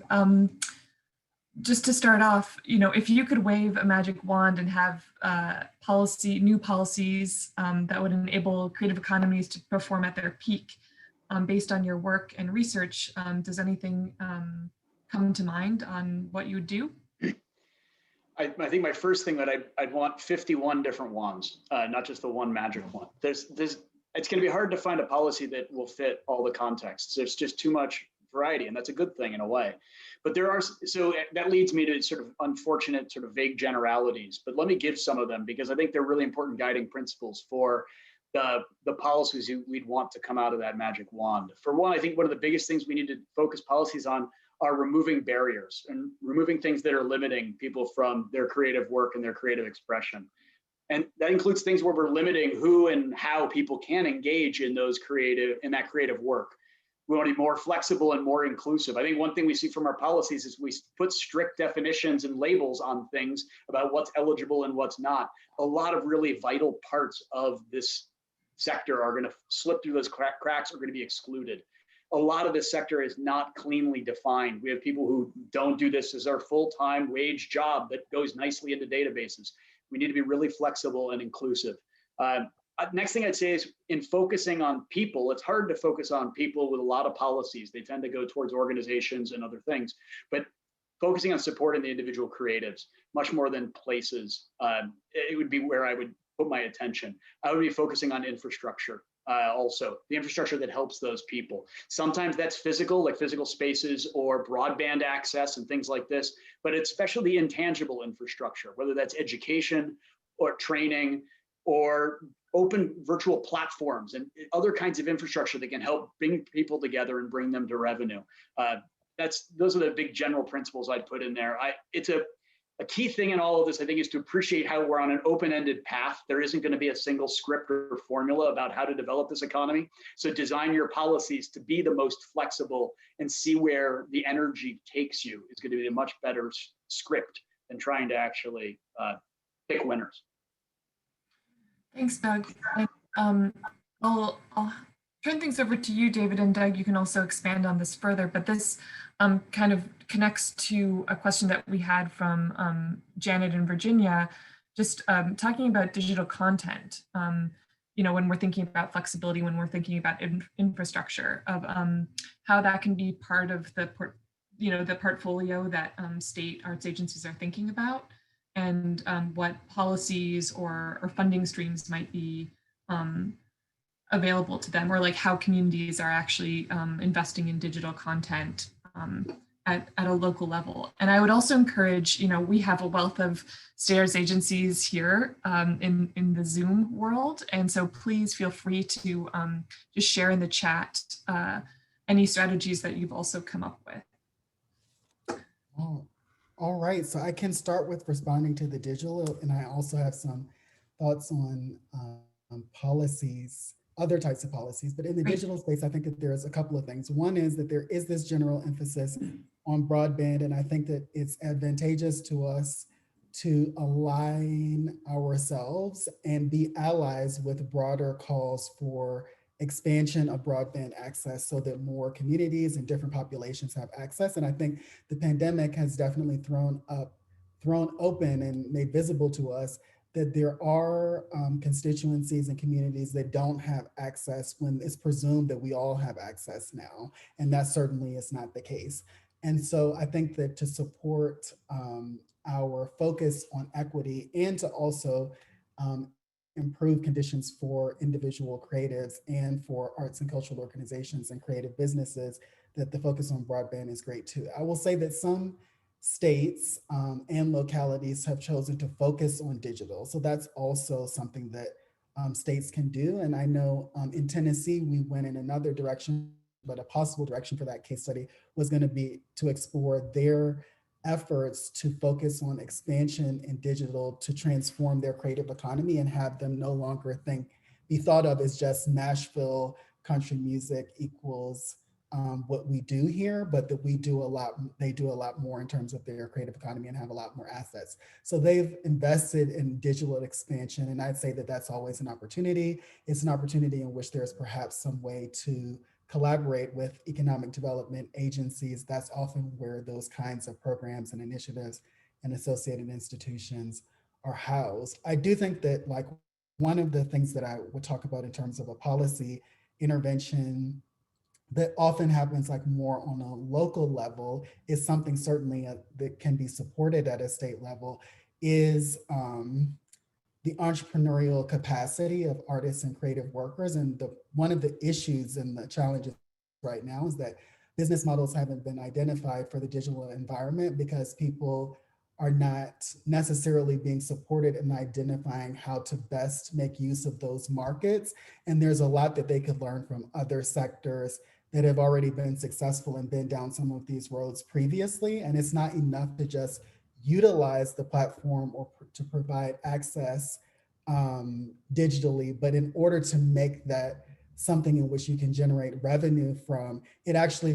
Speaker 5: just to start off, if you could wave a magic wand and have new policies that would enable creative economies to perform at their peak based on your work and research, does anything come to mind on what you would do?
Speaker 3: I think my first thing that I'd want 51 different wands, not just the one magic one. It's going to be hard to find a policy that will fit all the contexts. There's just too much variety, and that's a good thing in a way. But so that leads me to sort of unfortunate, sort of vague generalities. But let me give some of them because I think they're really important guiding principles for the policies we'd want to come out of that magic wand. For one, I think one of the biggest things we need to focus policies on are removing barriers and removing things that are limiting people from their creative work and their creative expression. And that includes things where we're limiting who and how people can engage in that creative work. We want to be more flexible and more inclusive. I think one thing we see from our policies is we put strict definitions and labels on things about what's eligible and what's not. A lot of really vital parts of this sector are going to slip through those cracks, are going to be excluded. A lot of this sector is not cleanly defined. We have people who don't do this as their full-time wage job that goes nicely into databases. We need to be really flexible and inclusive. Next thing I'd say is in focusing on people, it's hard to focus on people with a lot of policies. They tend to go towards organizations and other things, but focusing on supporting the individual creatives much more than places, it would be where I would put my attention. I would be focusing on infrastructure. Also, the infrastructure that helps those people. Sometimes that's physical, like physical spaces or broadband access and things like this, but it's especially intangible infrastructure, whether that's education or training or open virtual platforms and other kinds of infrastructure that can help bring people together and bring them to revenue. Those are the big general principles I'd put in there. It's a key thing in all of this, I think, is to appreciate how we're on an open-ended path. There isn't going to be a single script or formula about how to develop this economy. So design your policies to be the most flexible and see where the energy takes you is going to be a much better script than trying to actually pick winners.
Speaker 5: Thanks, Doug. I'll turn things over to you, David, and Doug, you can also expand on this further, but this kind of connects to a question that we had from Janet in Virginia, just talking about digital content. When we're thinking about flexibility, when we're thinking about infrastructure, of how that can be part of the portfolio that state arts agencies are thinking about, and what policies or funding streams might be available to them, or like how communities are actually investing in digital content at a local level. And I would also encourage, we have a wealth of state arts agencies here in the Zoom world. And so please feel free to just share in the chat any strategies that you've also come up with.
Speaker 4: Oh, all right, so I can start with responding to the digital, and I also have some thoughts on policies, other types of policies. But in the digital space, I think that there's a couple of things. One is that there is this general emphasis on broadband, and I think that it's advantageous to us to align ourselves and be allies with broader calls for expansion of broadband access so that more communities and different populations have access. And I think the pandemic has definitely thrown open and made visible to us that there are constituencies and communities that don't have access when it's presumed that we all have access now. And that certainly is not the case. And so I think that to support our focus on equity and to also improve conditions for individual creatives and for arts and cultural organizations and creative businesses, that the focus on broadband is great too. I will say that some states and localities have chosen to focus on digital. So that's also something that states can do. And I know in Tennessee, we went in another direction, but a possible direction for that case study was going to be to explore their efforts to focus on expansion in digital to transform their creative economy and have them no longer be thought of as just Nashville country music equals what we do here, but that they do a lot more in terms of their creative economy and have a lot more assets. So they've invested in digital expansion, and I'd say that that's always an opportunity. It's an opportunity in which there's perhaps some way to collaborate with economic development agencies. That's often where those kinds of programs and initiatives and associated institutions are housed. I do think that one of the things that I would talk about in terms of a policy intervention that often happens more on a local level is something certainly that can be supported at a state level is the entrepreneurial capacity of artists and creative workers. And one of the issues and the challenges right now is that business models haven't been identified for the digital environment because people are not necessarily being supported in identifying how to best make use of those markets. And there's a lot that they could learn from other sectors that have already been successful and been down some of these roads previously. And it's not enough to just utilize the platform or to provide access digitally, but in order to make that something in which you can generate revenue from, it actually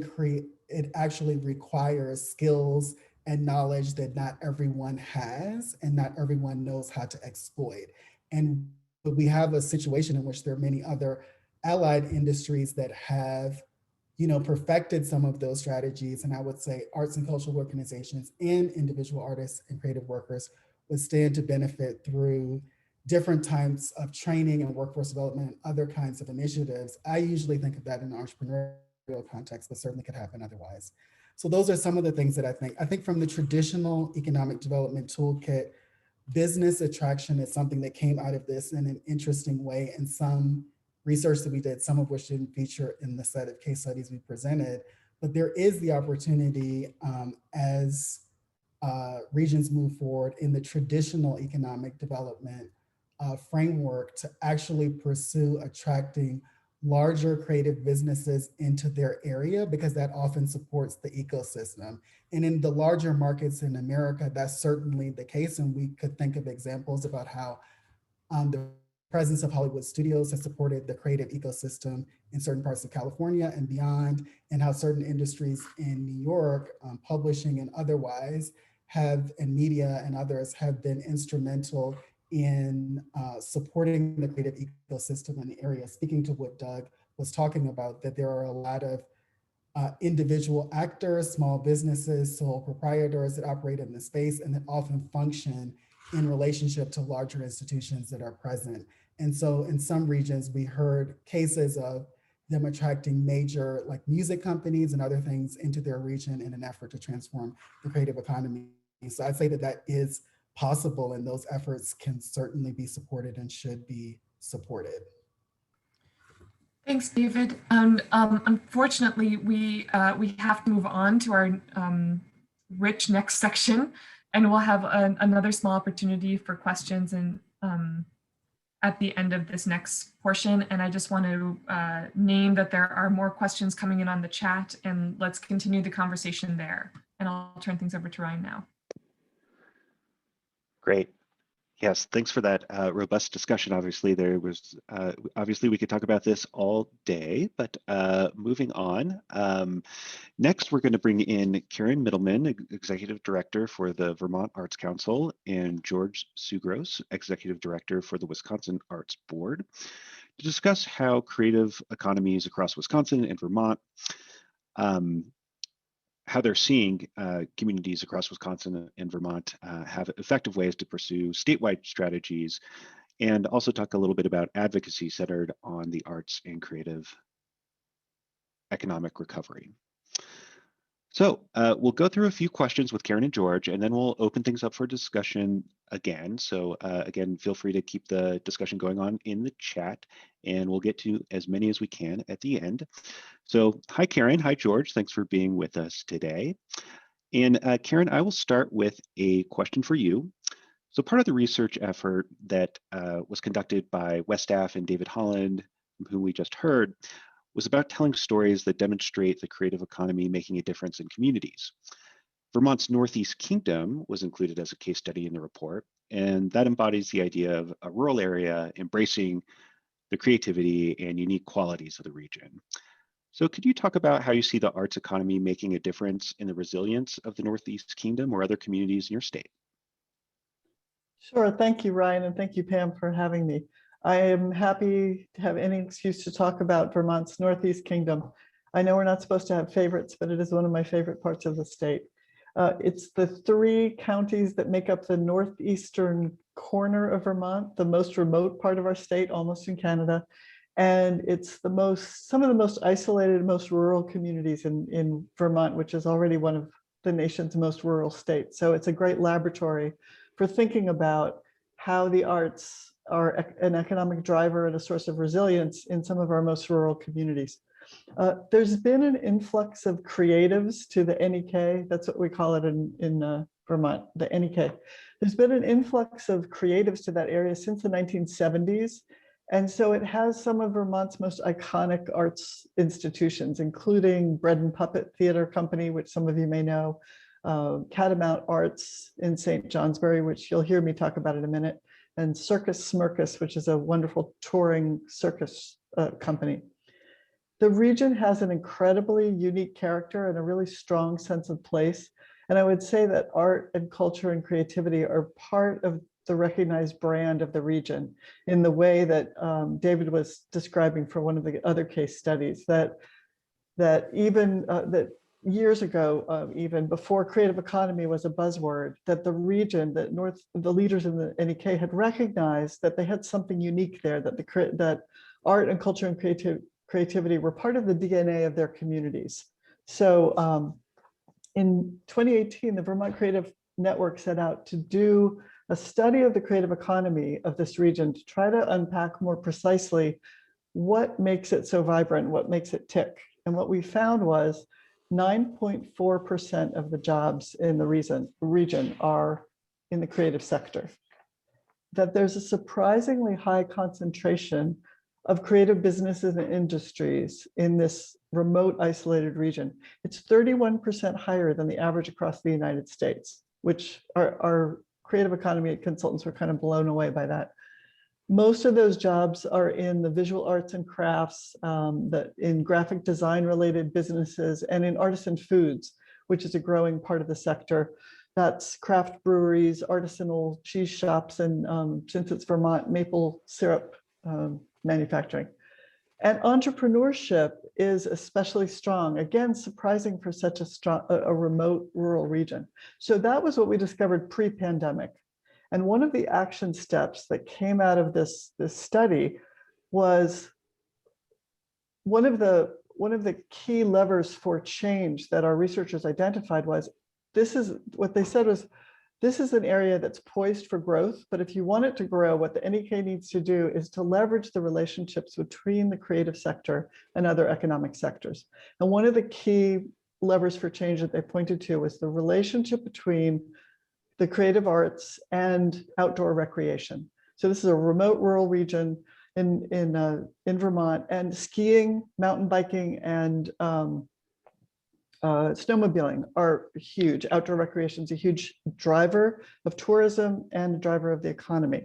Speaker 4: requires skills and knowledge that not everyone has and not everyone knows how to exploit. And we have a situation in which there are many other allied industries that have perfected some of those strategies. And I would say arts and cultural organizations and individual artists and creative workers would stand to benefit through different types of training and workforce development and other kinds of initiatives. I usually think of that in an entrepreneurial context, but certainly could happen otherwise. So those are some of the things that I think from the traditional economic development toolkit, business attraction is something that came out of this in an interesting way, and some research that we did, some of which didn't feature in the set of case studies we presented, but there is the opportunity as regions move forward in the traditional economic development framework to actually pursue attracting larger creative businesses into their area, because that often supports the ecosystem. And in the larger markets in America, that's certainly the case. And we could think of examples about how the presence of Hollywood studios has supported the creative ecosystem in certain parts of California and beyond, and how certain industries in New York, publishing and otherwise, and media and others have been instrumental in supporting the creative ecosystem in the area. Speaking to what Doug was talking about, that there are a lot of individual actors, small businesses, sole proprietors that operate in the space and that often function in relationship to larger institutions that are present. And so in some regions, we heard cases of them attracting major music companies and other things into their region in an effort to transform the creative economy. So I'd say that that is possible, and those efforts can certainly be supported and should be supported.
Speaker 5: Thanks, David. And unfortunately, we have to move on to our rich next section, and we'll have another small opportunity for questions and at the end of this next portion. And I just want to name that there are more questions coming in on the chat, and let's continue the conversation there. And I'll turn things over to Ryan now.
Speaker 2: Great. Yes, thanks for that robust discussion. Obviously, obviously we could talk about this all day, but moving on. Next, we're going to bring in Karen Mittelman, Executive Director for the Vermont Arts Council, and George Tzougros, Executive Director for the Wisconsin Arts Board, to discuss how creative economies across Wisconsin and Vermont, how they're seeing communities across Wisconsin and Vermont have effective ways to pursue statewide strategies, and also talk a little bit about advocacy centered on the arts and creative economic recovery. So we'll go through a few questions with Karen and George, and then we'll open things up for discussion again. So again, feel free to keep the discussion going on in the chat, and we'll get to as many as we can at the end. So hi, Karen. Hi, George. Thanks for being with us today. And Karen, I will start with a question for you. So part of the research effort that was conducted by WESTAF and David Holland, whom we just heard, was about telling stories that demonstrate the creative economy making a difference in communities. Vermont's Northeast Kingdom was included as a case study in the report, and that embodies the idea of a rural area embracing the creativity and unique qualities of the region. So could you talk about how you see the arts economy making a difference in the resilience of the Northeast Kingdom or other communities in your state?
Speaker 6: Sure, thank you, Ryan, and thank you, Pam, for having me. I am happy to have any excuse to talk about Vermont's Northeast Kingdom. I know we're not supposed to have favorites, but it is one of my favorite parts of the state. It's the 3 counties that make up the northeastern corner of Vermont, the most remote part of our state, almost in Canada. And it's some of the most isolated, most rural communities in Vermont, which is already one of the nation's most rural states. So it's a great laboratory for thinking about how the arts are an economic driver and a source of resilience in some of our most rural communities. There's been an influx of creatives to the NEK. That's what we call it in Vermont, the NEK. There's been an influx of creatives to that area since the 1970s. And so it has some of Vermont's most iconic arts institutions, including Bread and Puppet Theater Company, which some of you may know, Catamount Arts in St. Johnsbury, which you'll hear me talk about in a minute, and Circus Smirkus, which is a wonderful touring circus company. The region has an incredibly unique character and a really strong sense of place. And I would say that art and culture and creativity are part of the recognized brand of the region in the way that David was describing for one of the other case studies, that years ago, even before creative economy was a buzzword, that the region, the leaders in the NEK had recognized that they had something unique there, that art and culture and creativity were part of the DNA of their communities. So in 2018, the Vermont Creative Network set out to do a study of the creative economy of this region to try to unpack more precisely what makes it so vibrant, what makes it tick. And what we found was 9.4% of the jobs in the region are in the creative sector. That there's a surprisingly high concentration of creative businesses and industries in this remote, isolated region. It's 31% higher than the average across the United States, which our creative economy consultants were kind of blown away by that. Most of those jobs are in the visual arts and crafts, in graphic design related businesses, and in artisan foods, which is a growing part of the sector. That's craft breweries, artisanal cheese shops, and since it's Vermont, maple syrup manufacturing. And entrepreneurship is especially strong, again, surprising for such a remote rural region. So that was what we discovered pre-pandemic. And one of the action steps that came out of this study was one of the key levers for change that our researchers identified was, this is what they said was, This is an area that's poised for growth, but if you want it to grow, what the NEK needs to do is to leverage the relationships between the creative sector and other economic sectors. And one of the key levers for change that they pointed to was the relationship between the creative arts and outdoor recreation. So this is a remote rural region in Vermont, and skiing, mountain biking, and snowmobiling are huge. Outdoor recreation is a huge driver of tourism and a driver of the economy.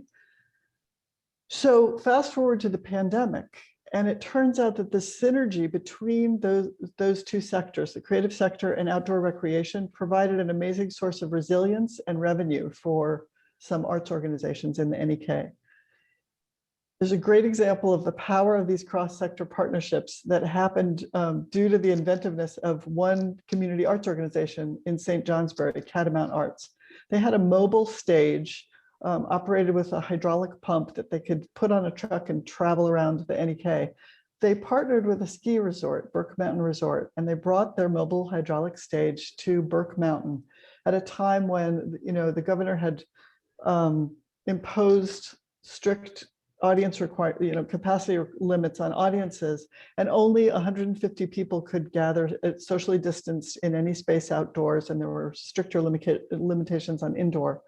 Speaker 6: So fast forward to the pandemic, and it turns out that the synergy between those two sectors, the creative sector and outdoor recreation, provided an amazing source of resilience and revenue for some arts organizations in the NEK. There's a great example of the power of these cross-sector partnerships that happened due to the inventiveness of one community arts organization in St. Johnsbury, Catamount Arts. They had a mobile stage operated with a hydraulic pump that they could put on a truck and travel around the NEK. They partnered with a ski resort, Burke Mountain Resort, and they brought their mobile hydraulic stage to Burke Mountain at a time when, you know, the governor had imposed strict audience capacity limits on audiences, and only 150 people could gather socially distanced in any space outdoors, and there were stricter limitations on indoor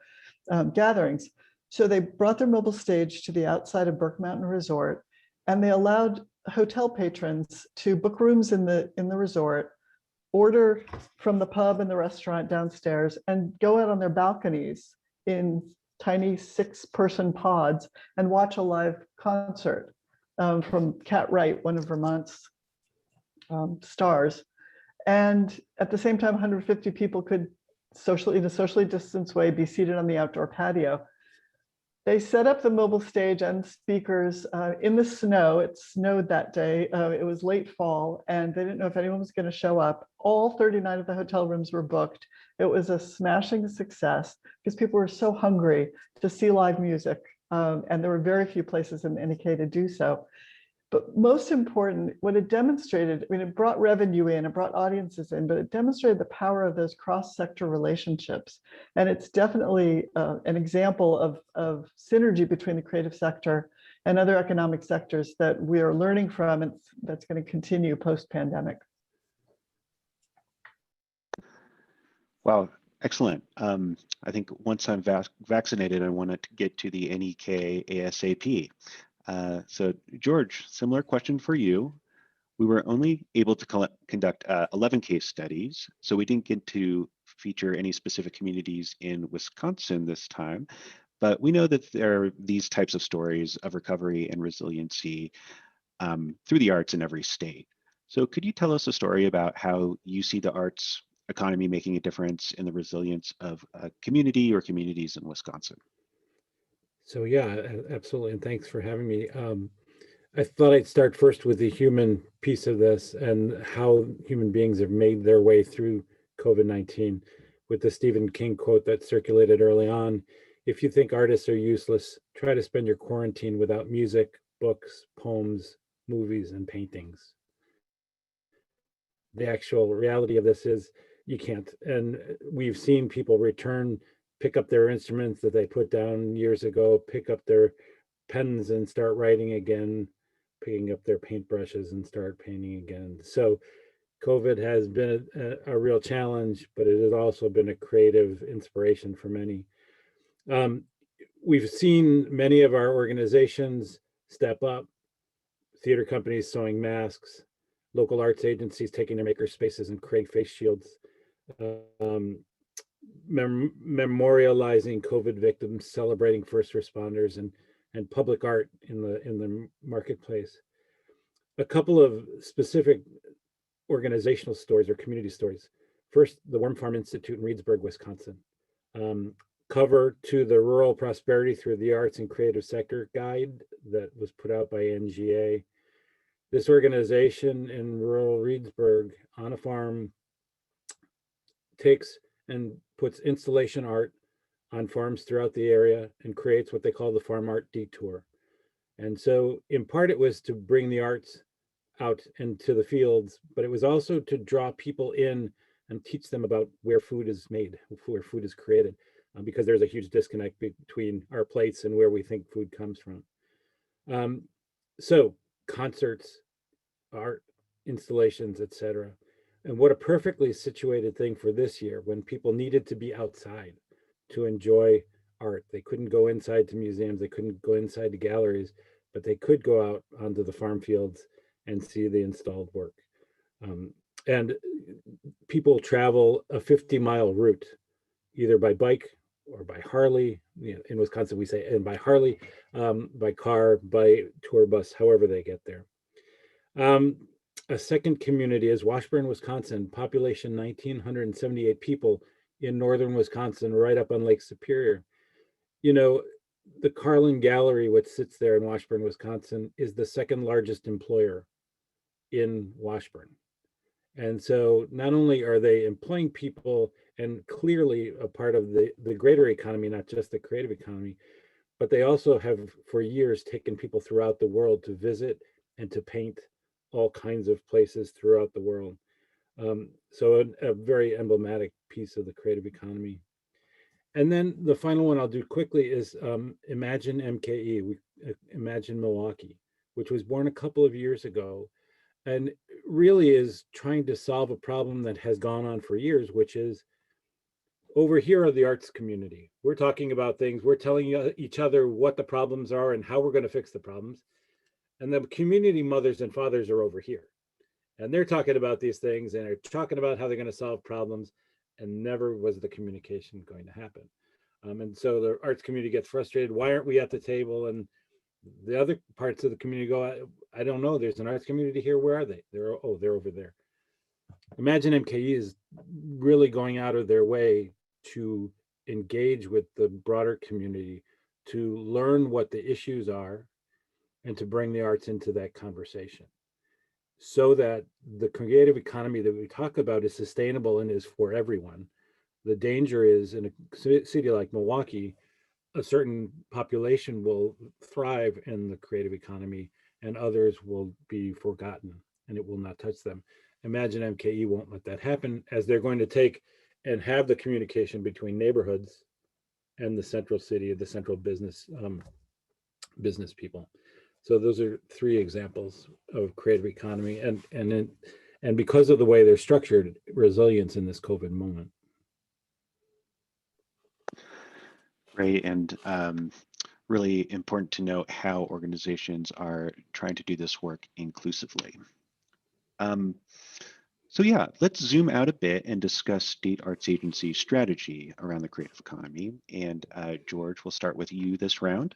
Speaker 6: gatherings. So they brought their mobile stage to the outside of Burke Mountain Resort, and they allowed hotel patrons to book rooms in the resort, order from the pub and the restaurant downstairs, and go out on their balconies in tiny 6-person pods and watch a live concert from Cat Wright, one of Vermont's stars. And at the same time, 150 people could in a socially distanced way be seated on the outdoor patio. They set up the mobile stage and speakers in the snow. It snowed that day. It was late fall, and they didn't know if anyone was going to show up. All 39 of the hotel rooms were booked. It was a smashing success because people were so hungry to see live music, and there were very few places in the NEK to do so. But most important, what it demonstrated, I mean, it brought revenue in, it brought audiences in, but it demonstrated the power of those cross-sector relationships. And it's definitely an example of synergy between the creative sector and other economic sectors that we are learning from, and that's going to continue post-pandemic.
Speaker 2: Wow, excellent. I think once I'm vaccinated, I want to get to the NEK ASAP. So George, similar question for you. We were only able to conduct 11 case studies, so we didn't get to feature any specific communities in Wisconsin this time, but we know that there are these types of stories of recovery and resiliency through the arts in every state. So could you tell us a story about how you see the arts economy making a difference in the resilience of a community or communities in Wisconsin?
Speaker 7: So yeah, absolutely, and thanks for having me. I thought I'd start first with the human piece of this and how human beings have made their way through COVID-19 with the Stephen King quote that circulated early on. If you think artists are useless, try to spend your quarantine without music, books, poems, movies, and paintings. The actual reality of this is you can't. And we've seen people return, pick up their instruments that they put down years ago, pick up their pens and start writing again, picking up their paintbrushes and start painting again. So COVID has been a real challenge, but it has also been a creative inspiration for many. We've seen many of our organizations step up, theater companies sewing masks, local arts agencies taking their maker spaces and create face shields, memorializing COVID victims, celebrating first responders, and public art in the marketplace. A couple of specific organizational stories or community stories. First, the Worm Farm Institute in Reedsburg, Wisconsin. Cover to the Rural Prosperity Through the Arts and Creative Sector guide that was put out by NGA. This organization in rural Reedsburg on a farm takes and puts installation art on farms throughout the area and creates what they call the Farm Art Detour. And so in part it was to bring the arts out into the fields, but it was also to draw people in and teach them about where food is made, where food is created. because there's a huge disconnect between our plates and where we think food comes from. So concerts, art, installations, etc. And what a perfectly situated thing for this year when people needed to be outside to enjoy art. They couldn't go inside to museums, they couldn't go inside to galleries, but they could go out onto the farm fields and see the installed work. And people travel a 50-mile route, either by bike or by Harley. You know, in Wisconsin, we say, and by Harley, by car, by tour bus, however they get there. A second community is Washburn, Wisconsin, population 1,978 people in northern Wisconsin, right up on Lake Superior. You know, the Carlin Gallery, which sits there in Washburn, Wisconsin, is the second largest employer in Washburn. And so not only are they employing people and clearly a part of the greater economy, not just the creative economy, but they also have for years taken people throughout the world to visit and to paint all kinds of places throughout the world. So a very emblematic piece of the creative economy. And then the final one I'll do quickly is Imagine MKE, Imagine Milwaukee, which was born a couple of years ago and really is trying to solve a problem that has gone on for years, which is over here are the arts community. We're talking about things, we're telling each other what the problems are and how we're going to fix the problems. And the community mothers and fathers are over here. And they're talking about these things and they're talking about how they're going to solve problems, and never was the communication going to happen. And so the arts community gets frustrated. Why aren't we at the table? And the other parts of the community go, I don't know. There's an arts community here. Where are they? They're over there. Imagine MKE is really going out of their way to engage with the broader community, to learn what the issues are, and to bring the arts into that conversation, so that the creative economy that we talk about is sustainable and is for everyone. The danger is in a city like Milwaukee, a certain population will thrive in the creative economy and others will be forgotten and it will not touch them. Imagine MKE won't let that happen, as they're going to take and have the communication between neighborhoods and the central city, the central business people. So those are three examples of creative economy and because of the way they're structured, resilience in this COVID moment.
Speaker 2: Great, and really important to note how organizations are trying to do this work inclusively. So yeah, let's zoom out a bit and discuss state arts agency strategy around the creative economy. And George, we'll start with you this round.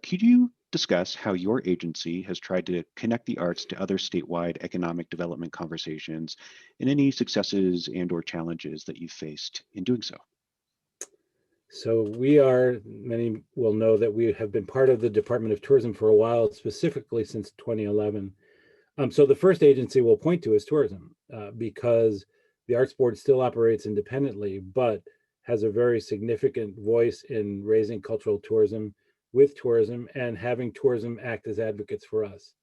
Speaker 2: Could you discuss how your agency has tried to connect the arts to other statewide economic development conversations and any successes and or challenges that you've faced in doing so?
Speaker 7: So many will know that we have been part of the Department of Tourism for a while, specifically since 2011. So the first agency we'll point to is tourism, because the Arts Board still operates independently, but has a very significant voice in raising cultural tourism with tourism and having tourism act as advocates for us.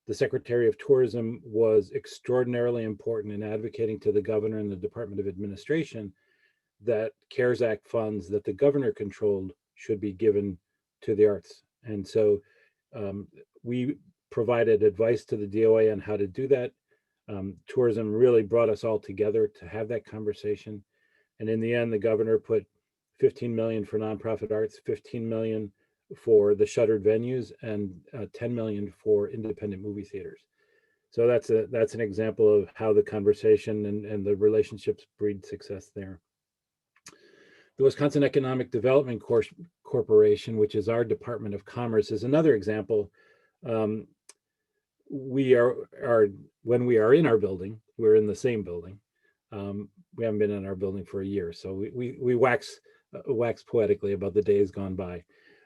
Speaker 7: The Secretary of Tourism was extraordinarily important in advocating to the governor and the Department of Administration that CARES Act funds that the governor controlled should be given to the arts. And so we provided advice to the DOA on how to do that. Tourism really brought us all together to have that conversation. And in the end, the governor put $15 million for nonprofit arts, $15 million for the shuttered venues, and $10 million for independent movie theaters. So that's an example of how the conversation and the relationships breed success there. The Wisconsin Economic Development Corporation, which is our Department of Commerce, is another example. We are when we are in our building, we're in the same building. We haven't been in our building for a year, so we wax poetically about the days gone by.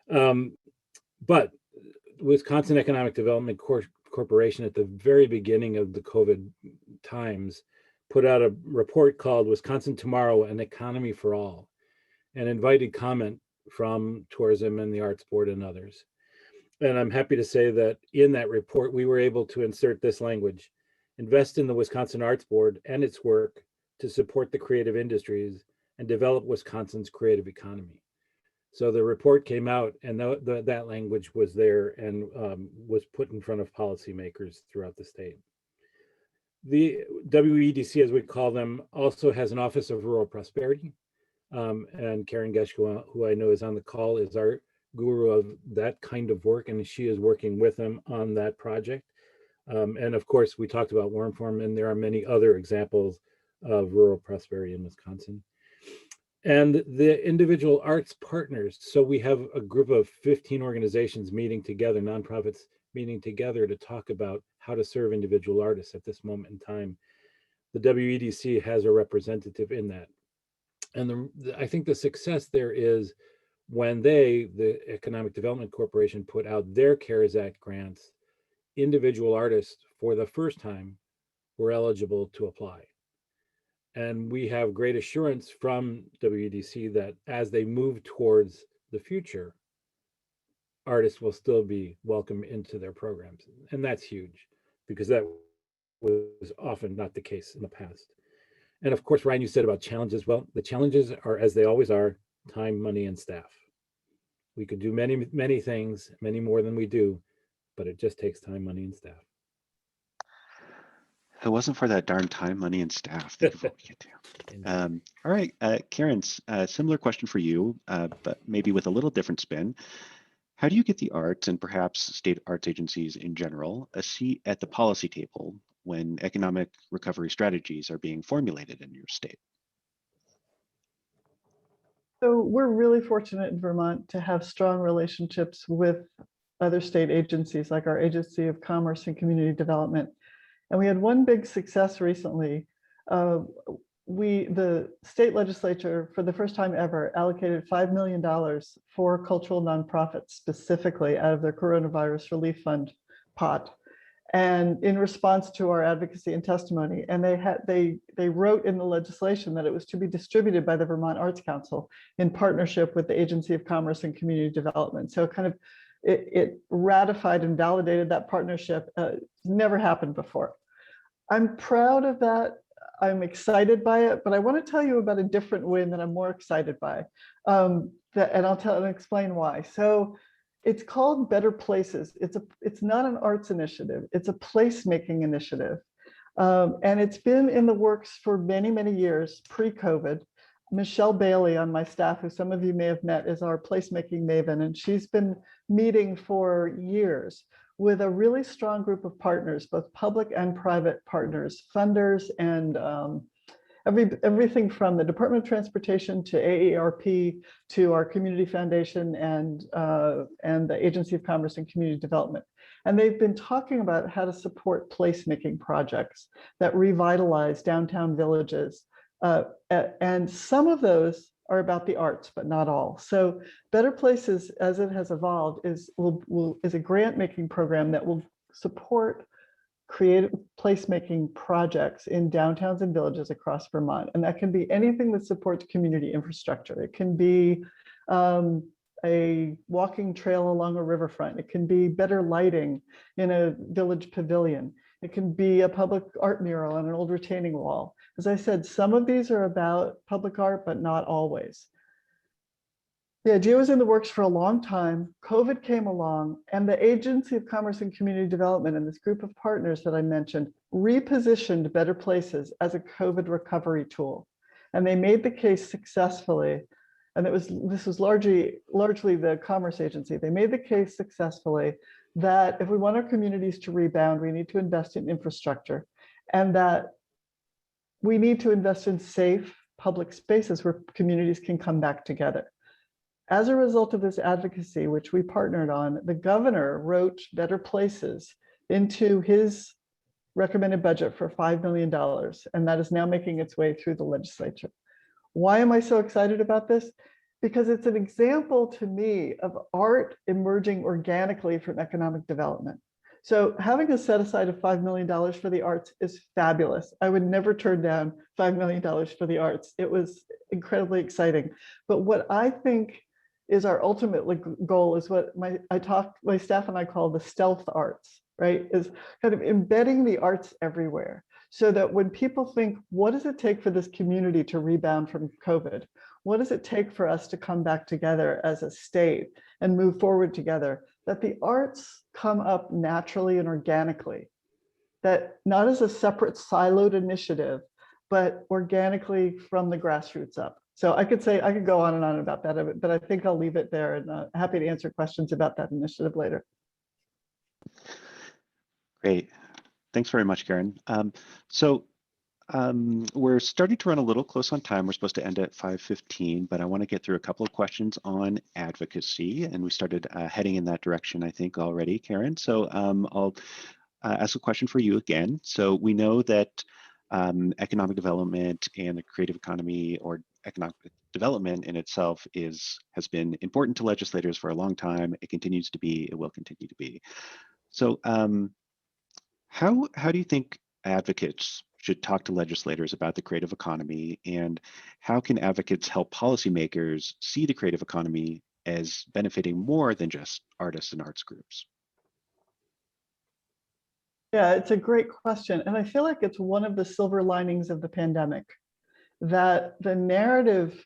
Speaker 7: But Wisconsin Economic Development Corporation, at the very beginning of the COVID times, put out a report called Wisconsin Tomorrow, an Economy for All, and invited comment from tourism and the Arts Board and others. And I'm happy to say that in that report, we were able to insert this language: invest in the Wisconsin Arts Board and its work to support the creative industries and develop Wisconsin's creative economy. So the report came out, and that language was there and was put in front of policymakers throughout the state. The WEDC, as we call them, also has an Office of Rural Prosperity. And Karen Geschke, who I know is on the call, is our guru of that kind of work, and she is working with them on that project. And of course, we talked about Worm Farm, and there are many other examples of rural prosperity in Wisconsin. And the individual arts partners. So we have a group of 15 organizations meeting together, nonprofits meeting together to talk about how to serve individual artists at this moment in time. The WEDC has a representative in that. And I think the success there is when the Economic Development Corporation, put out their CARES Act grants, individual artists for the first time were eligible to apply. And we have great assurance from WEDC that as they move towards the future, artists will still be welcome into their programs. And that's huge, because that was often not the case in the past. And of course, Ryan, you said about challenges. Well, the challenges are, as they always are, time, money, and staff. We could do many, many things, many more than we do, but it just takes time, money, and staff.
Speaker 2: If it wasn't for that darn time, money, and staff, think of what we could do. All right, Karen's similar question for you, but maybe with a little different spin. How do you get the arts and perhaps state arts agencies in general a seat at the policy table when economic recovery strategies are being formulated in your state?
Speaker 6: So we're really fortunate in Vermont to have strong relationships with other state agencies, like our Agency of Commerce and Community Development. And we had one big success recently. The state legislature, for the first time ever, allocated $5 million for cultural nonprofits, specifically out of their coronavirus relief fund pot, and in response to our advocacy and testimony. And they wrote in the legislation that it was to be distributed by the Vermont Arts Council in partnership with the Agency of Commerce and Community Development. So kind of it ratified and validated that partnership. Never happened before. I'm proud of that. I'm excited by it, but I want to tell you about a different win that I'm more excited by. And I'll explain why. So it's called Better Places. It's not an arts initiative. It's a placemaking initiative. And it's been in the works for many, many years, pre-COVID. Michelle Bailey on my staff, who some of you may have met, is our placemaking maven, and she's been meeting for years with a really strong group of partners, both public and private partners, funders, and everything from the Department of Transportation to AARP to our community foundation and the Agency of Commerce and Community Development. And they've been talking about how to support placemaking projects that revitalize downtown villages. And some of those are about the arts, but not all. So Better Places, as it has evolved, is a grant-making program that will support creative placemaking projects in downtowns and villages across Vermont. And that can be anything that supports community infrastructure. It can be a walking trail along a riverfront. It can be better lighting in a village pavilion. It can be a public art mural on an old retaining wall. As I said, some of these are about public art, but not always. The idea was in the works for a long time. COVID came along, and the Agency of Commerce and Community Development and this group of partners that I mentioned repositioned Better Places as a COVID recovery tool. And they made the case successfully. And this was largely the Commerce Agency. They made the case successfully that if we want our communities to rebound, we need to invest in infrastructure, and that we need to invest in safe public spaces where communities can come back together. As a result of this advocacy, which we partnered on, the governor wrote Better Places into his recommended budget for $5 million, and that is now making its way through the legislature. Why am I so excited about this? Because it's an example to me of art emerging organically from economic development. So having a set aside of $5 million for the arts is fabulous. I would never turn down $5 million for the arts. It was incredibly exciting. But what I think is our ultimate goal is what my staff and I call the stealth arts. right? Is kind of embedding the arts everywhere so that when people think, what does it take for this community to rebound from COVID? What does it take for us to come back together as a state and move forward together? That the arts come up naturally and organically, that not as a separate siloed initiative, but organically from the grassroots up. So I could go on and on about that, but I think I'll leave it there, and happy to answer questions about that initiative later.
Speaker 2: Great. Thanks very much, Karen. We're starting to run a little close on time. We're supposed to end at 5:15, but I want to get through a couple of questions on advocacy, and we started heading in that direction, I think, already, Karen. So I'll ask a question for you again. So we know that economic development and the creative economy, or economic development in itself, has been important to legislators for a long time. It continues to be. It will continue to be. So how do you think advocates should talk to legislators about the creative economy, and how can advocates help policymakers see the creative economy as benefiting more than just artists and arts groups?
Speaker 6: Yeah, it's a great question. And I feel like it's one of the silver linings of the pandemic, that the narrative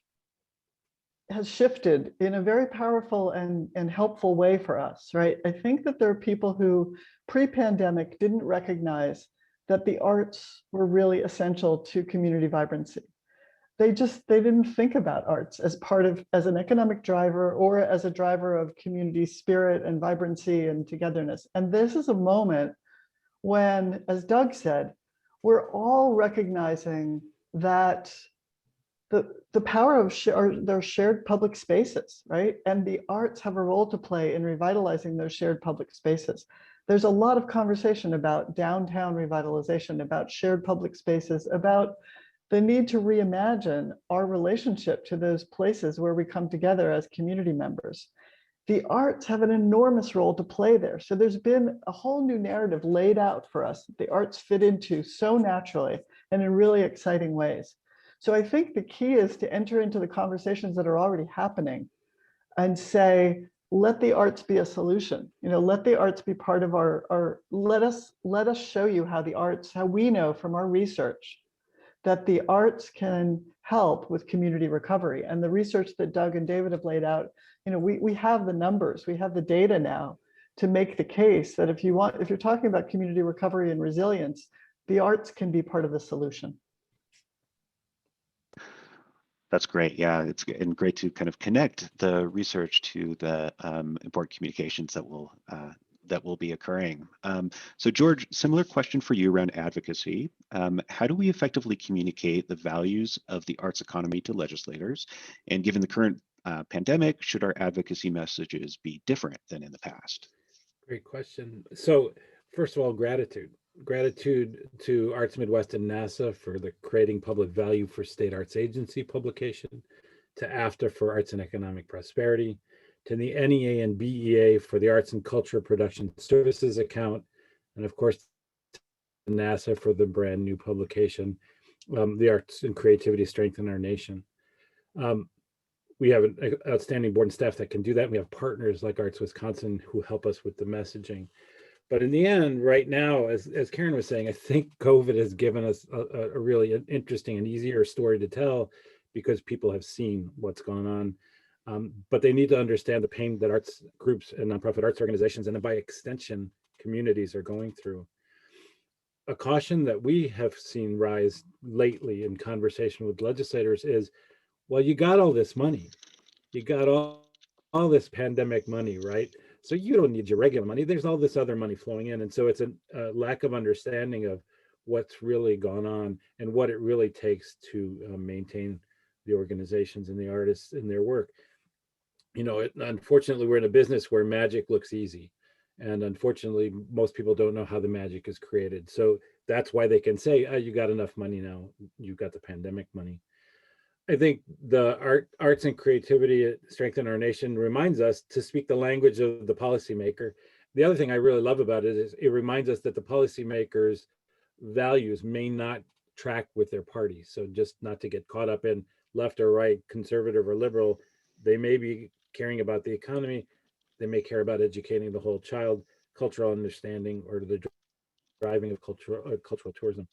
Speaker 6: has shifted in a very powerful and helpful way for us, right? I think that there are people who pre-pandemic didn't recognize that the arts were really essential to community vibrancy. They didn't think about arts as an economic driver or as a driver of community spirit and vibrancy and togetherness. And this is a moment when, as Doug said, we're all recognizing that the power of their shared public spaces, right? And the arts have a role to play in revitalizing those shared public spaces. There's a lot of conversation about downtown revitalization, about shared public spaces, about the need to reimagine our relationship to those places where we come together as community members. The arts have an enormous role to play there. So there's been a whole new narrative laid out for us that the arts fit into so naturally and in really exciting ways. So I think the key is to enter into the conversations that are already happening and say, let the arts be a solution. Let the arts be part of let us show you how we know from our research that the arts can help with community recovery. And the research that Doug and David have laid out, we have the numbers, we have the data now to make the case that if you're talking about community recovery and resilience, the arts can be part of the solution.
Speaker 2: That's great. Yeah, it's great to kind of connect the research to the important communications that will be occurring. So George, similar question for you around advocacy. How do we effectively communicate the values of the arts economy to legislators? And given the current pandemic, should our advocacy messages be different than in the past?
Speaker 7: Great question. So first of all, gratitude to Arts Midwest and NASAA for the Creating Public Value for State Arts Agency publication, to AFTA for Arts and Economic Prosperity, to the NEA and BEA for the Arts and Culture Production Services account, and of course, to NASAA for the brand new publication, The Arts and Creativity Strengthen Our Nation. We have an outstanding board and staff that can do that. We have partners like Arts Wisconsin who help us with the messaging. But in the end, right now, as Karen was saying, I think COVID has given us a really interesting and easier story to tell because people have seen what's gone on. But they need to understand the pain that arts groups and nonprofit arts organizations, and by extension, communities are going through. A caution that we have seen rise lately in conversation with legislators is, well, you got all this money. You got all this pandemic money, right? So you don't need your regular money. There's all this other money flowing in. And so it's a lack of understanding of what's really gone on and what it really takes to maintain the organizations and the artists in their work. Unfortunately, we're in a business where magic looks easy. And unfortunately, most people don't know how the magic is created. So that's why they can say, oh, you got enough money now. You got the pandemic money. I think the arts and creativity strengthen our nation reminds us to speak the language of the policymaker. The other thing I really love about it is it reminds us that the policymakers' values may not track with their party. So just not to get caught up in left or right, conservative or liberal, they may be caring about the economy. They may care about educating the whole child. cultural understanding or to the driving of cultural tourism.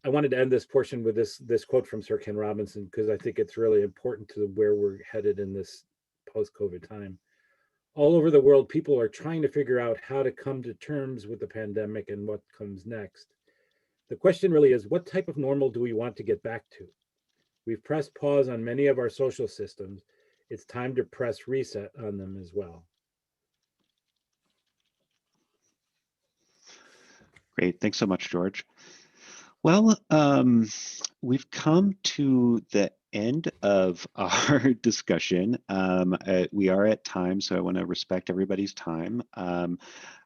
Speaker 7: I wanted to end this portion with this quote from Sir Ken Robinson, because I think it's really important to where we're headed in this post-COVID time. All over the world, people are trying to figure out how to come to terms with the pandemic and what comes next. The question really is, what type of normal do we want to get back to? We've pressed pause on many of our social systems. It's time to press reset on them as well.
Speaker 2: Great, thanks so much, George. Well, we've come to the end of our discussion. We are at time, so I want to respect everybody's time.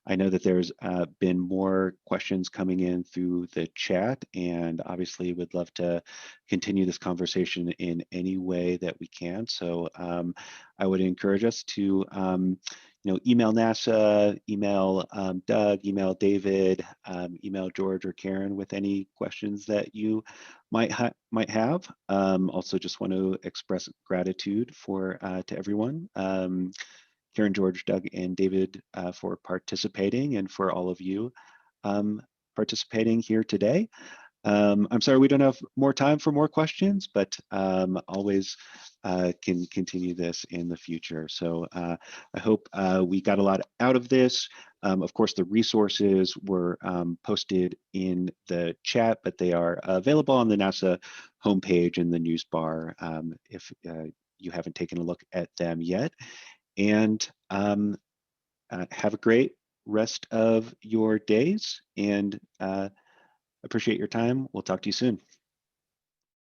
Speaker 2: I know that there's been more questions coming in through the chat, and obviously would love to continue this conversation in any way that we can. So I would encourage us to email NASAA, email Doug, email David, email George or Karen with any questions that you might have. Also, just want to express gratitude to everyone. Karen, George, Doug, and David for participating, and for all of you participating here today. I'm sorry we don't have more time for more questions, but always can continue this in the future. So I hope we got a lot out of this. Of course, the resources were posted in the chat, but they are available on the NASA homepage in the news bar if you haven't taken a look at them yet. And have a great rest of your days, and appreciate your time. We'll talk to you soon.